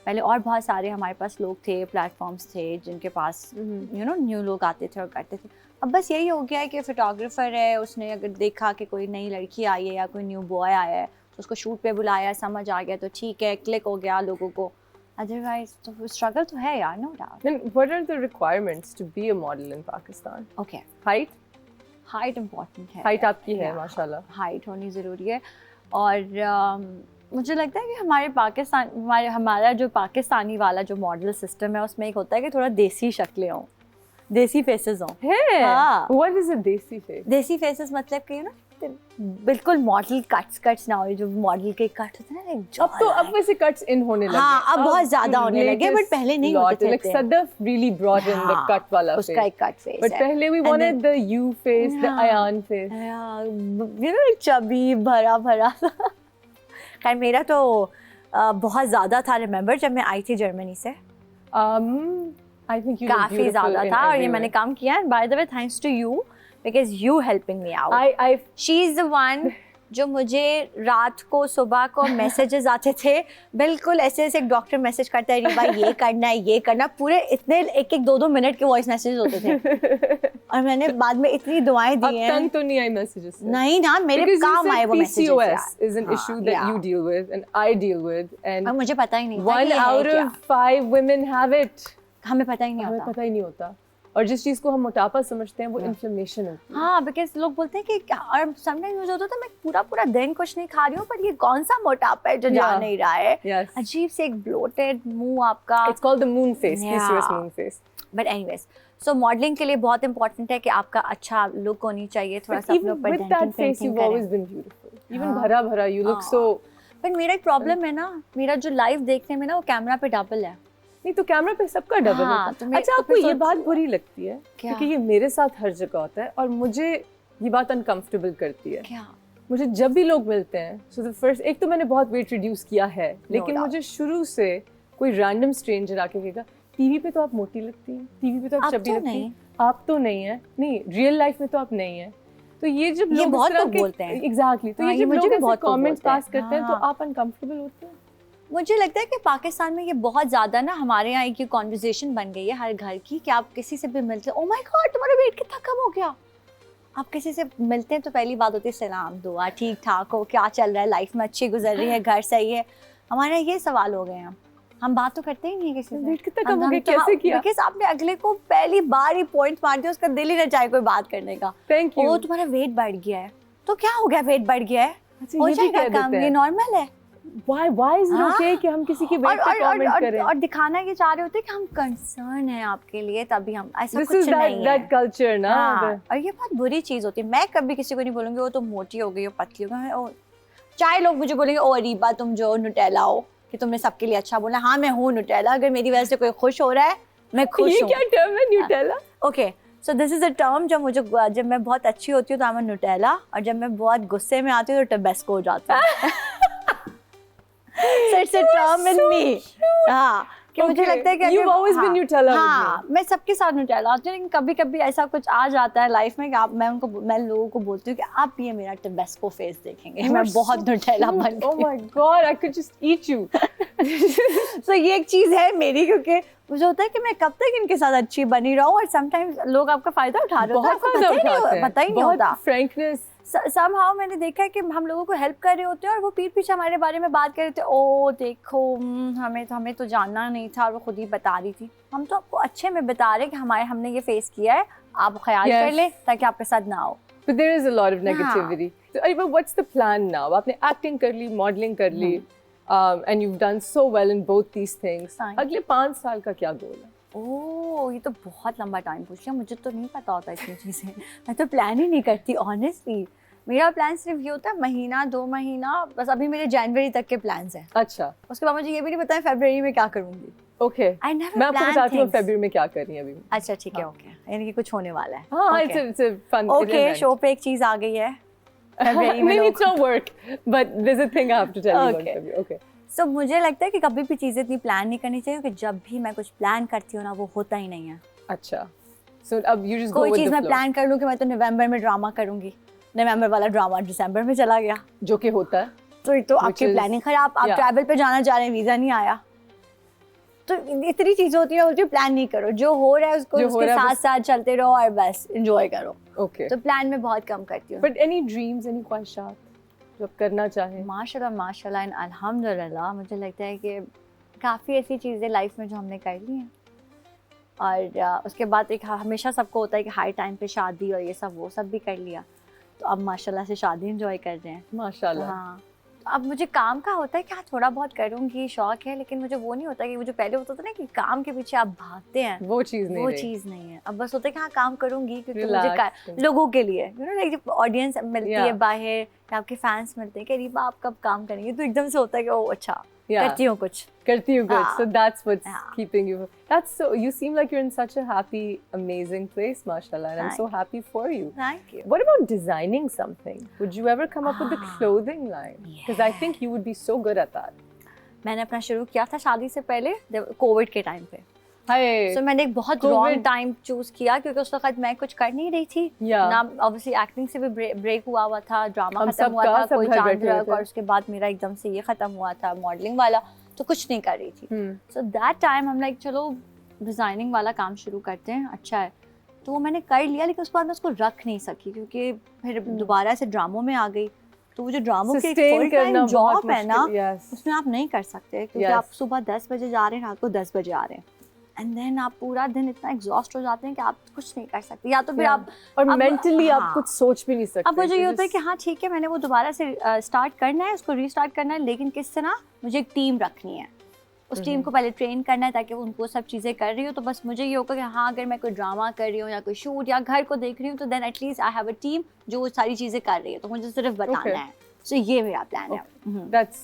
पहले और बहुत सारे हमारे पास लोग थे, प्लेटफॉर्म्स थे जिनके पास न्यू लोग आते थे और करते थे। अब बस यही हो गया है कि फोटोग्राफर है, उसने अगर देखा कि कोई नई लड़की आई है या कोई न्यू बॉय आया है तो उसको शूट पे बुलाया, समझ आ गया तो ठीक है, क्लिक हो गया लोगों को। अदरवाइज तो स्ट्रगल तो है यार, no doubt. Then what are the requirements to be a model in Pakistan? Okay, Height? Height important है। Height आपकी है माशाल्लाह। हाइट होनी ज़रूरी है। और मुझे लगता है कि हमारा जो पाकिस्तानी वाला जो मॉडल सिस्टम है उसमें एक होता है कि थोड़ा देसी शक्लें हों, देसी फेसेस हों। है? हाँ। What is a desi face? देसी फेसेस मतलब कि बिल्कुल मॉडल कट्स ना हो, जो मॉडल के कट होते हैं ना। अब वैसे कट्स इन होने लगे। हाँ, अब बहुत ज्यादा होने लगे, बट पहले नहीं होते थे। Like Sadaf really brought in the cut वाला face. उसका एक कट फेस But पहले we wanted the you face, the Ayan face. Chubby भरा भरा। खैर मेरा तो बहुत ज्यादा था, रिमेम्बर जब मैं आई थी जर्मनी से। I think you look काफी beautiful ज्यादा in था, और ये every मैंने way. काम किया, and by the way thanks to you because you helping me out. She is the one जो मुझे रात को सुबह को मैसेजेस आते थे, बिल्कुल ऐसे ऐसे एक डॉक्टर मैसेज करता है, रिबा ये करना है, ये करना, पूरे इतने एक 2 मिनट के वॉइस मैसेज होते थे। और मैंने बाद में इतनी दुआएं दी हैं। अब तंग तो नहीं आई मैसेजेस से? नहीं ना, मेरे काम आए वो messages. PCOS is an issue that you deal with and I deal with, and मुझे पता ही नहीं था 1 out of 5 women have it. हमें पता ही नहीं हमें होता। पता ही नहीं होता, और जिस चीज को हम मोटापा समझते हैं वो इन्फ्लेमेशन होती है। हाँ, बिकॉज लोग बोलते हैं कि, और समटाइम्स मुझे होता था मैं पूरा दिन कुछ नहीं खा रही हूँ, पर ये कौन सा मोटापा है जो जा नहीं रहा है। Yes. अजीब से एक ब्लोटेड मुंह आपका। It's called the moon face, Yeah. PCOS moon face. But anyways, so modelling के लिए बहुत इंपॉर्टेंट है कि आपका अच्छा लुक होनी चाहिए, थोड़ा सा अपने ऊपर With that denting face, you've always been beautiful. Even भरा भरा, you look so. बट मेरा एक प्रॉब्लम है ना, मेरा जो लाइव देखने में ना वो कैमरा पे डबल है। नहीं तो कैमरा पे सबका डबल हाँ, होता तो है। अच्छा, तो आपको फिर ये सोच- बात बुरी लगती है क्या? क्योंकि ये मेरे साथ हर जगह होता है और मुझे ये बात अनकंफर्टेबल करती है। क्या? मुझे जब भी लोग मिलते हैं, सो द फर्स्ट, एक तो मैंने बहुत वेट रिड्यूस किया है, लेकिन doubt. मुझे शुरू से कोई रैंडम स्ट्रेंजर आके कहेगा टीवी पे तो आप मोटी लगती हैं, टीवी पे तो आप आप चबी तो लगती नहीं। हैं, आप तो नहीं है, नहीं रियल लाइफ में तो आप नहीं है। तो ये जब लोग बहुत इस तरह लोग के बोलते हैं। एग्जैक्टली, तो हाँ, ये ये जब मुझे लोग भी ऐसे बहुत लोग कमेंट्स बोलते हैं। पास करते हैं तो हाँ। आप अनकंफर्टेबल होते हैं। मुझे लगता है कि पाकिस्तान में ये बहुत ज़्यादा ना हमारे यहाँ एक कॉन्वर्जेशन बन गई है हर घर की, कि आप किसी से भी मिलते हो, ओ माय गॉड तुम्हारा वेट कितना कम हो गया। आप किसी से मिलते हैं तो पहली बात होती है सलाम दुआ, ठीक ठाक हो, क्या चल रहा है, लाइफ में अच्छी गुजर रही है, घर सही है। हमारे ये सवाल हो गए हैं, हम बात तो करते ही नहीं है किसी से। वेट कितना कम हो गया, कैसे किया? बिकॉज़ आपने अगले को पहली बार ही पॉइंट मार दिया, उसका दिल ही न चाहे कोई बात करने का। Thank you. ओ तुम्हारा वेट बढ़ गया है, तो क्या हो गया, वेट बढ़ गया है, अच्छा, हो ये भी जाएगा कह काम, देते ये हैं। नॉर्मल है। Why is it okay कि हम किसी की वेट पे कमेंट करें? और दिखाना ये चाह रहे होते हैं कि हम कंसर्न है आपके लिए, तभी हम, ऐसा This कुछ is नहीं that है। culture ना। हाँ, और ये बहुत बुरी चीज होती है। मैं कभी किसी को नहीं बोलूंगी वो तो मोटी हो गई हो, पतली हो गई हो, चाहे लोग मुझे बोलेंगे ओ अरीबा तुम जो नुटेला हो, कि तुमने सबके लिए अच्छा बोला। हाँ मैं हूँ नुटेला, अगर मेरी वजह से कोई खुश हो रहा है मैं खुश ये हूँ। क्या टर्म है Nutella? Okay, so this is a term, जब मैं बहुत अच्छी होती हूँ तो मैं नुटेला, और जब मैं बहुत गुस्से में आती हूँ तो टबेस्को हो जाता है। So it's a term in me. हाँ, कि मुझे लगता है कि You've always been Nutella with हाँ, मैं सबके साथ नुटेला होती हूँ, लेकिन कभी कभी ऐसा कुछ आ जाता है लाइफ में कि मैं लोगों को बोलती हूँ कि आप ये मेरा टबेस्को फेस देखेंगे, मैं बहुत नुटेला बन गई। Oh my God, I could just eat you. So ये एक चीज है मेरी, क्योंकि मुझे होता है कि मैं कब तक इनके साथ अच्छी बनी रहूं, और समटाइम्स लोग आपका फायदा उठा रहे होते हैं, आपको पता ही नहीं होता। फ्रैंकनेस somehow मैंने देखा है कि हम लोगों को हेल्प कर रहे होते हैं और वो पीठ पीछे हमारे बारे में बात कर रहे थे, ओ देखो हमें तो जानना नहीं था, और वो खुद ही बता रही थी। हम तो आपको अच्छे में बता रहे कि हमने ये फेस किया है, आप ख्याल कर ले ताकि आपके साथ ना हो। But there is a lot of negativity. So, Ariba, what's the plan now? आपने acting कर ली, modeling कर ली, and you've done so well in both these things. अगले 5 साल का क्या गोल है? ओह, ये तो बहुत लंबा टाइम पूछ लिया, मुझे तो नहीं पता होता इतनी चीज़ें। मैं तो प्लान ही नहीं करती ऑनेस्टली। मेरा प्लान सिर्फ ये होता है महीना 2 महीना, बस अभी मेरे जनवरी तक के प्लान्स हैं। अच्छा, उसके बाद मुझे ये भी नहीं पता है फरवरी में क्या करूँगी। ओके, I never मैं आपको plan बताती हूँ things. फरवरी में क्या कर रही हैं अभी। अच्छा ठीक है, ओके, यानी कि कुछ होने वाला है। हाँ, it's a fun okay, event. Show पे एक चीज़ आ गई है फरवरी में। Maybe it's not work, but there's a thing I have to tell you about Okay. February. Okay. सो मुझे लगता है कि कभी भी चीज़ें इतनी प्लान नहीं करनी चाहिए, क्योंकि जब भी मैं कुछ प्लान करती हूँ ना वो होता ही नहीं है। अच्छा, so अब you just go कोई with चीज़ the मैं flow. प्लान कर लूँ कि मैं तो नवंबर में ड्रामा करूँगी, नवंबर वाला ड्रामा दिसंबर में चला गया, जो कि होता है। तो आपकी is- प्लानिंग खराब। आप yeah. ट्रैवल पे जाना चाह रहे हैं, वीज़ा नहीं आया, तो इतनी चीजें होती है, बोलती हूँ प्लान नहीं करो, जो हो रहा है उसको उसके साथ साथ चलते रहो और बस एंजॉय करो। ओके, तो प्लान में बहुत कम करती हूँ। बट एनी ड्रीम्स, एनी ख्वाहिशात जो आप करना चाहें? माशाल्लाह एंड अल्हम्दुलिल्लाह मुझे लगता है कि काफ़ी ऐसी चीज़ें लाइफ में जो हमने कर ली हैं, और उसके बाद एक हमेशा सबको होता है कि हाई टाइम पे शादी और ये सब, वो सब भी कर लिया, तो अब माशाल्लाह से शादी एंजॉय कर रहे हैं माशाल्लाह। हाँ, अब मुझे काम का होता है कि हाँ थोड़ा बहुत करूँगी, शौक है, लेकिन मुझे वो नहीं होता कि वो जो पहले होता था ना कि काम के पीछे आप भागते हैं, वो चीज़ नहीं है। अब बस होता है कि हाँ काम करूँगी क्योंकि मुझे लोगों के लिए लाइक जब ऑडियंस मिलती है बाहर या आपके फैंस मिलते हैं कि रीबा आप कब काम करेंगे, तो एकदम से होता है कि ओ अच्छा करती हूँ कुछ। So that's what's keeping you. That's so. You seem like you're in such a happy, amazing place, mashallah, and I'm so happy for you. Thank you. What about designing something? Would you ever come up with a clothing line? Because I think you would be so good at that. मैंने अपना शुरू किया था शादी से पहले, Covid के time पे। So मैंने एक बहुत रॉन्ग टाइम चूज किया क्योंकि उस वक्त मैं कुछ कर नहीं रही थी ना, ऑब्वियसली एक्टिंग से भी ब्रेक हुआ था, ड्रामा खत्म हुआ था, कोई चांद रख, और उसके बाद मेरा एकदम से ये खत्म हुआ था मॉडलिंग वाला, तो कुछ नहीं कर रही थी। सो दैट टाइम हम लाइक चलो डिजाइनिंग वाला काम शुरू करते हैं, अच्छा है, तो वो मैंने कर लिया, लेकिन उसके बाद मैं उसको रख नहीं सकी क्योंकि फिर दोबारा से ड्रामों में आ गई, तो वो जो ड्रामों की फुल टाइम जॉब है ना, उसमें आप नहीं कर सकते क्योंकि आप सुबह 10 बजे जा रहे हैं, रात को 10 बजे आ रहे हैं, एंड देन आप पूरा दिन इतना एग्जॉस्ट हो जाते हैं कि आप कुछ नहीं कर सकते, या तो फिर आप और मेंटली आप कुछ सोच भी नहीं सकते। अब मुझे ये होता है कि हाँ ठीक है, मैंने वो दोबारा से स्टार्ट करना है, उसको रीस्टार्ट करना है, लेकिन किससे ना, मुझे एक टीम रखनी है, उस टीम को पहले ट्रेन करना है ताकि वो उनको सब चीज़ें कर रही हो, तो बस मुझे ये होगा कि हाँ अगर मैं कोई ड्रामा कर रही हूँ या कोई शूट या घर को देख रही हूँ, तो then at least I have a team जो वो सारी चीज़ें कर रही है, तो मुझे सिर्फ बताना है। So ये मेरा plan है।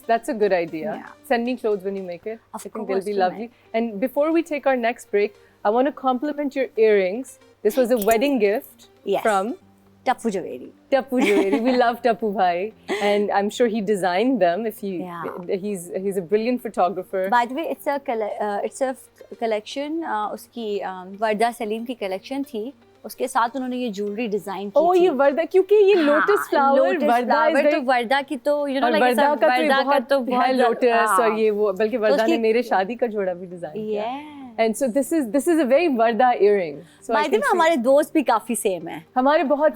That's a good idea. Send me clothes when you make it. I think they'll be lovely. And before we take our next break, I want to compliment your earrings. This was a wedding gift from Tappu Javeri. Tappu Javeri. We love Tappu Bhai, and I'm sure he designed them. He's a brilliant photographer. By the way, it's a collection. उसकी वर्दा सलीम की collection थी, उसके साथ उन्होंने ये jewellery design की थी। ये वर्दा, क्योंकि ये लोटस फ्लावर, तो वर्दा की तो यू नो लाइक वर्दा का तो बहुत लोटस, और ये वो, बल्कि वर्दा ने मेरे शादी का जोड़ा भी डिजाइन किया। And so this is a very Varda earring. So by the way, हमारे दोस्त भी काफी सेम है। हमारे बहुत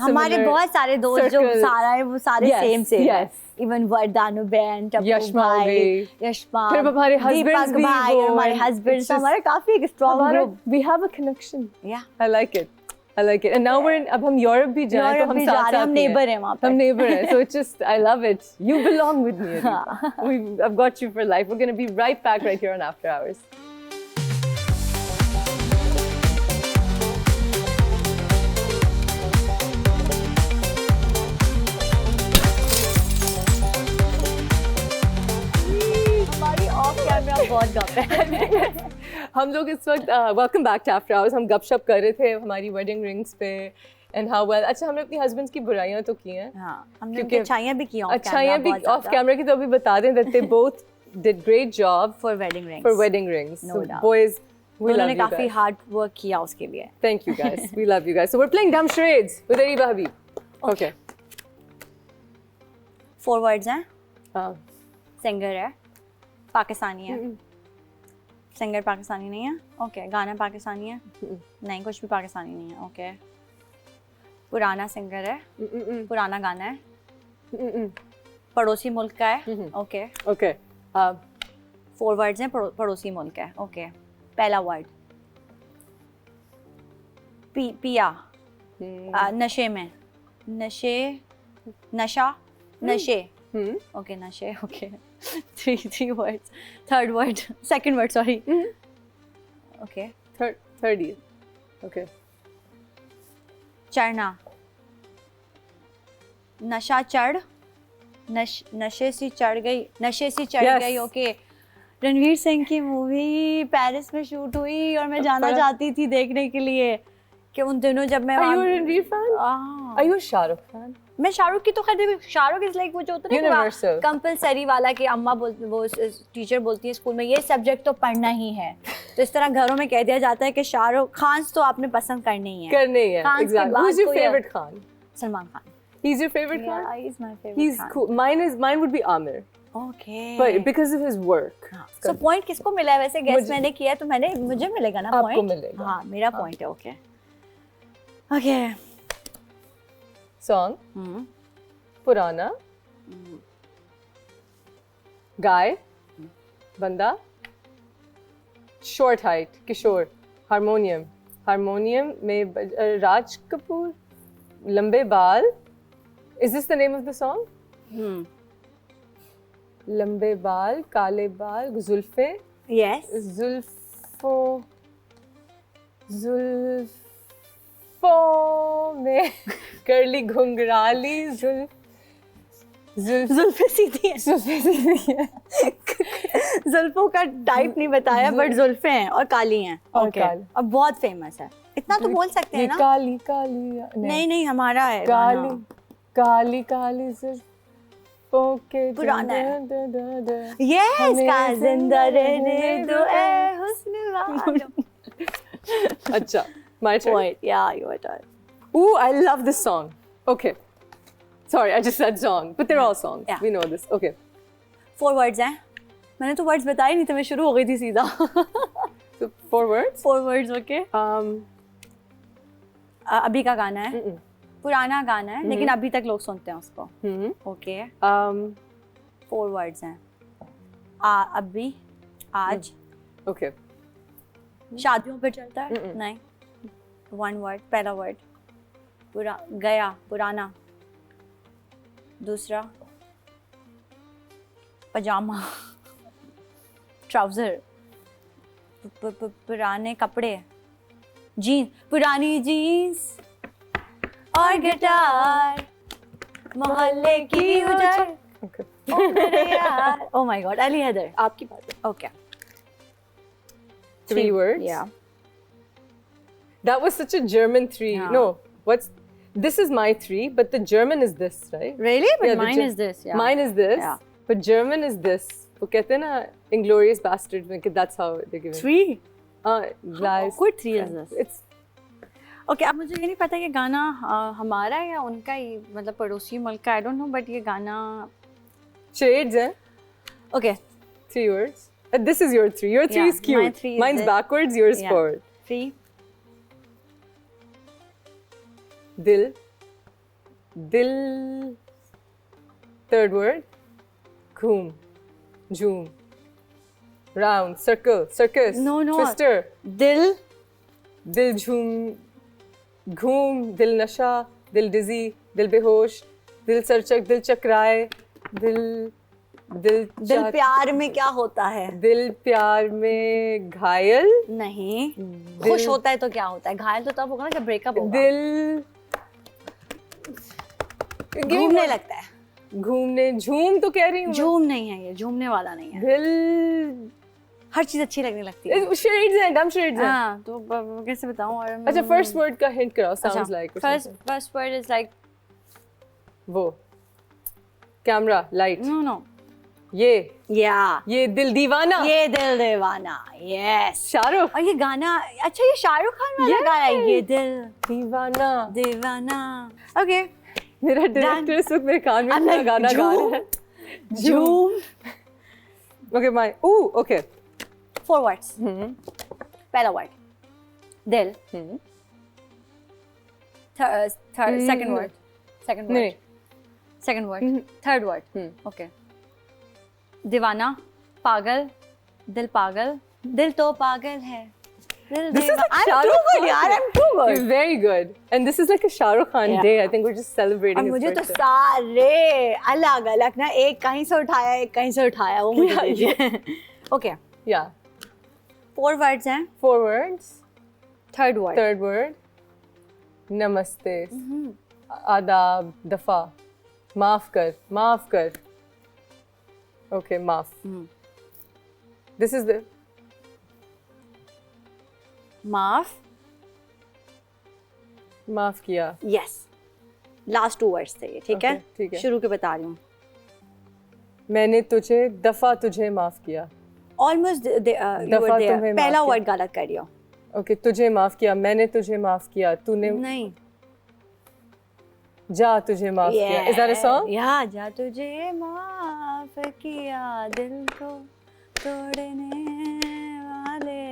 सारे दोस्त जो सारा है वो सारे सेम से हैं। Even Vardanu Ben, Tappu Bhai, Yashmal, फिर हमारे husbands भी, और हमारे husbands, तो हमारा काफी एक strong group. We have a connection. Yeah. I like it. And now we're in, अब हम यूरोप भी जा रहे हैं, तो हम साथ हम नेबर हैं वहाँ पर। हम नेबर हैं, so it's just, I love it. You belong with me. I've got you for life. We're going to be right back right here on After Hours. हम लोग इस वक्त welcome back to after hours, हम गपशप कर रहे थे हमारी वेडिंग रिंग्स पे एंड हाउ वेल। अच्छा, हमने अपनी हस्बैंड्स की बुराइयां तो की हैं, हमने अच्छाइयां भी की, अच्छाइयां भी ऑफ कैमरा की, तो अभी बता दें that they both did great job for wedding rings. So boys, we love you guys. काफी हार्ड वर्क किया उसके लिए। Thank you guys, we love you guys. So we're playing dumb charades with Ariba Habib. Okay. 4 words हैं, singer है, पाकिस्तानी है, singer Pakistani नहीं है, okay, गाना पाकिस्तानी है नहीं, कुछ भी पाकिस्तानी नहीं है, ओके, पुराना सिंगर है, पुराना गाना है, पड़ोसी मुल्क का है, ओके ओके, 4 वर्ड्स हैं, पड़ोसी मुल्क है, ओके, पहला वर्ड पिया, नशे में, नशा, नशे, okay, nashe, okay. 3 words. Third word, second word, sorry. Okay. Third. Okay. चढ़ना, नशा चढ़, नशे सी चढ़ गई, ओके। रणवीर सिंह की मूवी पेरिस में शूट हुई और मैं जाना चाहती थी देखने के लिए, कि उन दिनों जब मैं Are you a Ranveer fan? Are you a Shahrukh fan? मैं शाहरुख की तो खैर, शाहरुख इज लाइक वो जो होता है ना कंपलसरी वाला, कि अम्मा वो टीचर बोलती है स्कूल में ये सब्जेक्ट तो पढ़ना ही है, तो इस तरह घरों में कह दिया जाता है कि शाहरुख खान तो आपने पसंद करने ही है। Exactly. Who's your favorite Khan? Salman Khan. He's your favorite Khan? Yeah, he's my favorite Khan. Cool. Mine would be Amir. Okay. but because of his work. So point किसको मिला है वैसे? गेस मैंने किया तो मुझे मिलेगा ना point? आपको मिलेगा. हाँ, मेरा point है. Okay. Okay. Song. पुराना. Guy. बंदा. Short height. किशोर. Harmonium. Harmonium में राज कपूर. लंबे बाल. Is this the name of the song? लंबे बाल, काले बाल, जुल्फे. Yes. जुल्फों में कर्ली घुंघराली जुल्फे सीधी है. जुल्फों का टाइप नहीं बताया बट जुल्फे हैं और काली हैं. Okay. और बहुत फेमस है. इतना तो बोल सकते हैं ना? काली नहीं हमारा है. काली जुल्फों के पुराना है. है. Yes, का जिंदा रहने दो ए हुस्न वालों. अच्छा, my turn. Point. Yeah, your turn. Ooh, I love this song. Okay. Sorry, I just said song, but they're all songs. Yeah. We know this. Okay. 4 words हैं. मैंने तो words बताए नहीं थे, मैं शुरू हो गई थी सीधा. So 4 words. 4 words, okay. अभी का गाना है. पुराना गाना है, लेकिन अभी तक लोग सुनते हैं उसको. Okay. 4 words हैं. अभी, आज. Okay. शादियों पे चलता है? नहीं. 1 word, पहला word. गया, पुराना. दूसरा पजामा. ट्राउजर. पुराने कपड़े. जीन्स. पुरानी जीन्स और गिटार. मोहल्ले की उजड़. Oh my God, Ali Haider. आपकी बात है. Okay. 3 words. Yeah. That was such a German 3. Yeah. No, this is my 3, but the German is this, right? Really? But Yeah, mine is this. Yeah. Mine is this, Yeah. but German is this. वो कहते हैं ना, Inglourious Bastards में कि that's how they're giving. 3. Lies. Good 3 is this. It's Okay, अब मुझे ये नहीं पता कि गाना हमारा है या उनका ही, मतलब पड़ोसी मुल्क का. I don't know, but ये गाना. shades, eh? Okay. 3 words. This is your 3. Your 3 Yeah, is cute. my 3 is Mine's this. backwards. Yours Yeah. forward. 3. Dil. Third word. Ghoom. Joom. Round. Circle. Circus. No. Twister. दिल. Dil jhoom. Ghoom. Dil nasha. Dil dizzy. Dil behosh. Dil sarchak. Dil chakraye. दिल प्यार में क्या होता है? दिल प्यार में घायल. नहीं. खुश होता है तो क्या होता है? घायल तो तब होगा ना जब ब्रेकअप होगा. दिल घूमने लगता है. घूमने. झूम तो कह रही हूँ. झूम नहीं है ये, झूमने वाला नहीं है. दिल. हर चीज अच्छी लगने लगती है. शेड्स हैं, डम शेड्स हैं. हाँ, तो कैसे बताऊँ? और अच्छा, फर्स्ट वर्ड का हिंट कराओ. Sounds like. First word is like वो कैमरा लाइट. नो. ये दिल दीवाना. ये दिल दीवाना. यस. शाहरुख. और ये गाना, अच्छा ये शाहरुख खान वाला गाना है. ये दिल दीवाना. ओके. मेरा डायरेक्टर इस वक्त मेरे कान में अपना गाना गा रहा है. झूम. Okay my. ओके. 4 words. पहला वर्ड दिल. Second word. नहीं. Second word. Third word. Okay. दीवाना. पागल. दिल पागल. दिल तो पागल है. This is like Shah Rukh Khan. I'm too good. You're very good. And this is like a Shah Rukh Khan day. I think we're just celebrating his मुझे तो birthday. सारे अलग अलग ना, एक कहीं से उठाया, एक कहीं से उठाया, वो मुझे दीजिए. Okay. Yeah. 4 words हैं. 4 words. Third word. Third word. Namaste. आदाब. दफा. माफ कर. Okay, माफ. This is the माफ. माफ किया. Yes. Last 2 words थे ये, ठीक है? Okay, ठीक है. शुरू के बता रही हूँ. मैंने तुझे दफा तुझे माफ किया. Almost you दफा were there. तुम्हें पहला माफ वर्ड गलत कर दिया. Okay, तुझे माफ किया. मैंने तुझे माफ किया. तूने नहीं. जा तुझे माफ किया. Is that a song? Yeah, जा तुझे माफ माफ किया दिल को तोड़ने वाले।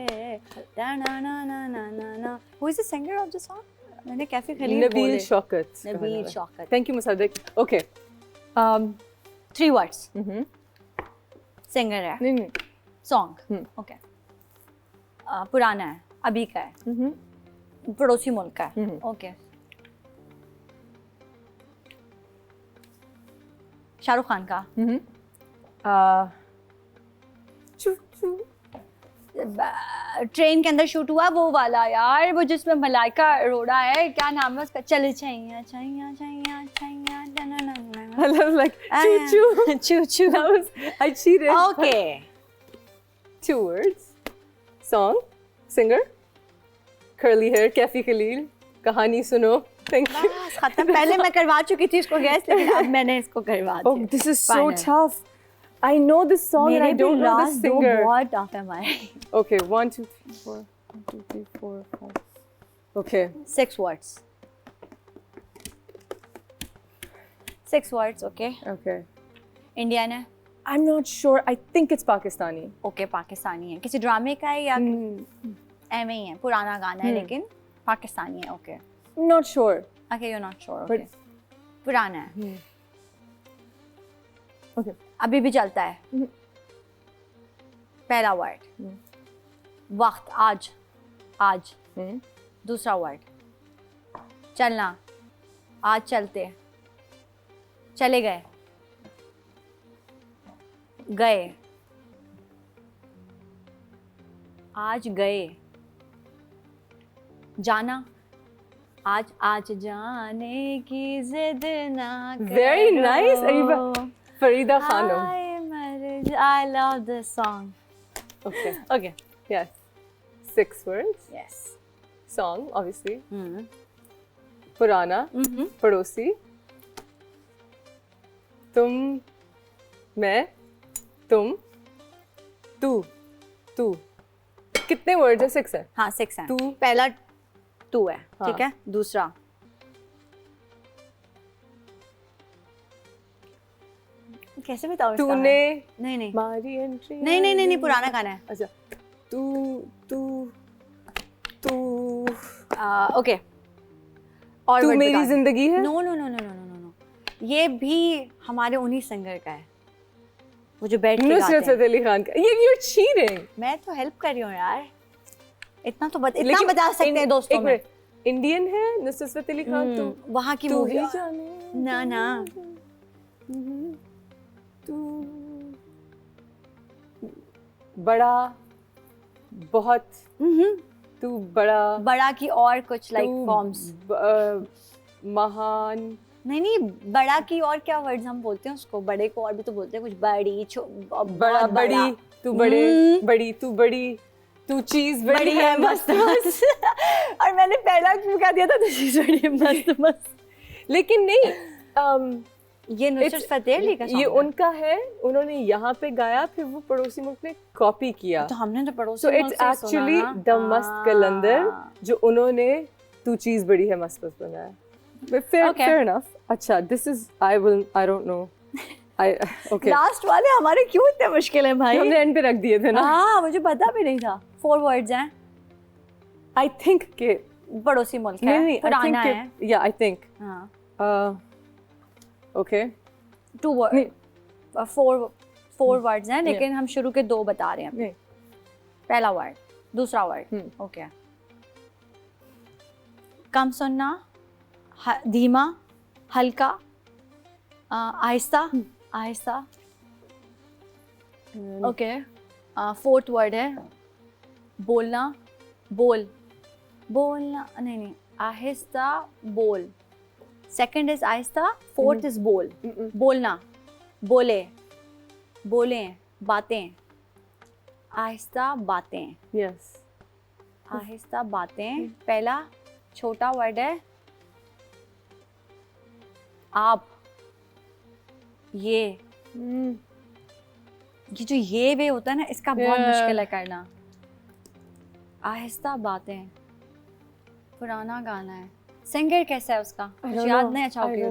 ना ना ना ना ना ना। Who is the singer of the song? मैंने Kaifi Khalil Nabeel Shaukat. Nabeel Shaukat. Thank you Musaddiq. Okay. 3 words. हम्म। सिंगर है। नहीं। सॉन्ग। ओके। पुराना है, अभी का है, पड़ोसी मुल्क का है। ओके। शाहरुख खान का। चू चू। ट्रेन के अंदर शूट हुआ वो वाला यार, वो जिसमें मलाइका अरोड़ा है, क्या नाम है उसका? चल Chaiyya Chaiyya Chaiyya Chaiyya I love like choo choo. choo choo. That was, I cheated. Okay. 2 words. Song, singer, curly hair, Kafi Khalil, कहानी सुनो. Thank you. बस खत्म। पहले मैं करवा चुकी थी इसको गैस, लेकिन अब मैंने इसको करवा दिया। Oh, this is so tough. I know this song and I don't know the singer. बहुत tough है हमारे। Okay, 1 2 3 4 1 2 3 4 5. Okay. 6 words. 6 words, okay. Okay. Indian है? I'm not sure. I think it's Pakistani. Okay, Pakistani है। किसी ड्रामे का है या ऐਵੇਂ ही है? पुराना गाना है लेकिन पाकिस्तानी है। Okay. Not sure. Okay, you're not sure. Okay. पुराना है। Okay. अभी भी चलता है। पहला वर्ड वक्त, आज, आज। दूसरा वर्ड चलना, आज चलते, चले गए, गए, आज गए, जाना, आज आज जाने की जिद ना करो। Very nice, Ariba. Farida Khanum. I love this song. Okay. Okay. Yes. 6 words. Yes. Song, obviously. पुराना, पड़ोसी, तुम, मैं, तुम, तू, तू। कितने वर्ड्स है? 6 है। हाँ 6 है। तू, पहला तू है, हाँ। ठीक है। दूसरा कैसे बताऊं इसका? तूने, नहीं नहीं मारी एंट्री, नहीं नहीं नहीं पुराना गाना है। अच्छा, तू, तू, तू, ओके। और तू word मेरी बता। जिंदगी है। No no no no no no no, ये भी हमारे उन्हीं सिंगर का है, वो जो बैठ के गाते नुसरत हैं। फतेह अली खान का। You're cheating. मैं तो हेल्प कर रही हूँ यार, इतना तो इतना बता सकते हैं दोस्तों में। इंडियन है नुसरत फतेह अली खान। तू वहाँ की तू मूवी। ही जाने। ना ना तू बड़ा, बहुत, तू बड़ा, बड़ा की और कुछ लाइक फॉर्म्स। महान। नहीं नहीं, बड़ा की और क्या वर्ड्स हम बोलते हैं उसको? बड़े को और भी तो बोलते हैं कुछ, बड़ी, बड़ा, बड़ी, तू बड़े, बड़ी, तू बड़ी, तू चीज बड़ी है मस्त मस्त। और मैंने पहला क्यों कह दिया था, तू चीज बड़ी है मस्त मस्त। लेकिन नहीं, ये नुसरत फतेह अली का ये उनका है, उन्होंने यहाँ पे गाया, फिर वो पड़ोसी मुल्क ने कॉपी किया। तो हमने तो पड़ोसी So it's actually द मस्त कलंदर जो उन्होंने तू चीज बड़ी है मस्त मस्त बनाया। But fair enough. अच्छा, this is I don't know. Okay. Last वाले हमारे क्यों इतने मुश्किल है भाई? हमने एंड पे रख दिए थे ना। हाँ मुझे पता भी नहीं था। 4 वर्ड्स हैं। I think के पड़ोसी मुल्क है, नहीं, पुराना है। Yeah, I think. हाँ। Okay. 2 वर्ड, 4 वर्ड्स हैं, लेकिन हम शुरू के 2 बता रहे हैं। पहला वर्ड, दूसरा वर्ड। ओके। कम सुनना, धीमा, हल्का, आहिस्ता, आहिस्ता। ओके। 4th वर्ड है बोलना, बोलना नहीं, आहिस्ता बोल। सेकंड इज आहिस्ता, 4th इज बोलना, बोले, बातें, आहिस्ता बातें। Yes. आहिस्ता बातें। पहला छोटा वर्ड है आप, ये जो ये वे होता है ना, इसका बहुत मुश्किल है करना। आहिस्ता बातें, पुराना गाना है। सिंगर कैसा है उसका? कुछ याद नहीं? अच्छा ओके।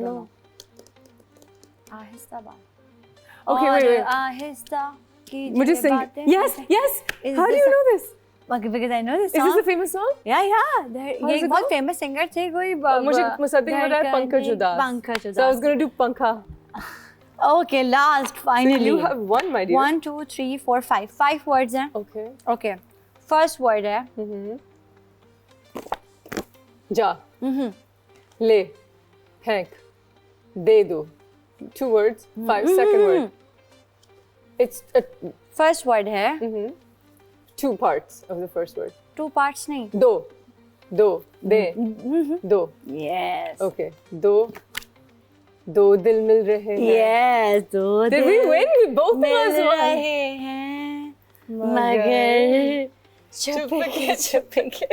आहिस्ता बात। Okay, wait. आहिस्ता की मुझे जो sing. बातें Yes, yes. Is How do this you a- know this? Because I know this Is song. this a famous song? Yeah. How ये does एक it बहुत go? famous singer थे कोई मुझे मुसद्दिक में रहा है पंकज उदास. पंकज So I was उदास. going to do Pankha. Okay, last, So finally. you have one, my dear. 1, 2, 3, 4, 5. 5 words हैं. Okay. Okay. First word है. जा. ले. फेंक. दे दो. 2 words. 5. Second word. It's First word है. 2 parts of the first word. 2 parts नहीं. दो. दो. दे. दो. Yes. Okay. दो. दो दिल मिल रहे हैं. Yes. दो Did we win? We both mill of us won. रहे हैं मगर छुपके.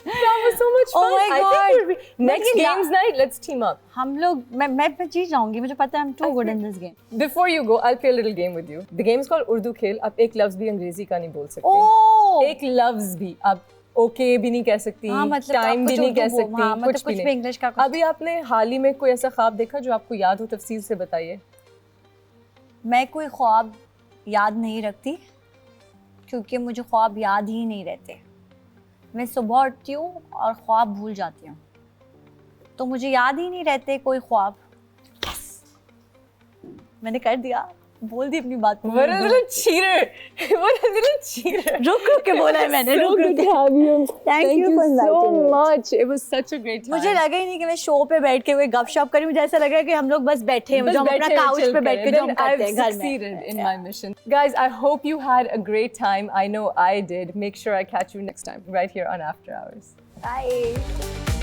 That was so much fun. Oh my I God. think we're next But games night. Let's team up. हम लोग मैं जीत जाऊंगी मुझे पता है I'm too good in this game. Before you go, I'll play a little game with you. The game is called Urdu Khel. आप एक लफ्ज भी अंग्रेजी का नहीं बोल सकते. Oh. एक लफ्ज भी आप ओके भी नहीं कह सकती, हाँ, मतलब टाइम भी नहीं कह सकती, हाँ, मतलब कुछ भी इंग्लिश का. अभी आपने हाल ही में कोई ऐसा ख्वाब देखा जो आपको याद हो, तफसील से बताइए. मैं कोई ख्वाब याद नहीं रखती क्योंकि मुझे ख्वाब याद ही नहीं रहते. मैं सुबह उठती हूँ और ख्वाब भूल जाती हूँ, तो मुझे याद ही नहीं रहते कोई ख्वाब. मैंने कर दिया, बोल दी अपनी बात. What a little cheater! What a little cheater! रुक के बोला है मैंने. So good to have you. Thank you for so inviting me. much. It was such a great time. मुझे लगा ही नहीं कि मैं शो पे बैठ के कोई गपशप करी. मुझे ऐसा लग रहा है कि हम लोग बस बैठे हैं, जो हम अपना काउच पे बैठ के जो हम करते हैं घर में. Succeeded in my mission. Guys, I hope you had a great time. I know I did. Make sure I catch you next time right here on After Hours. Bye.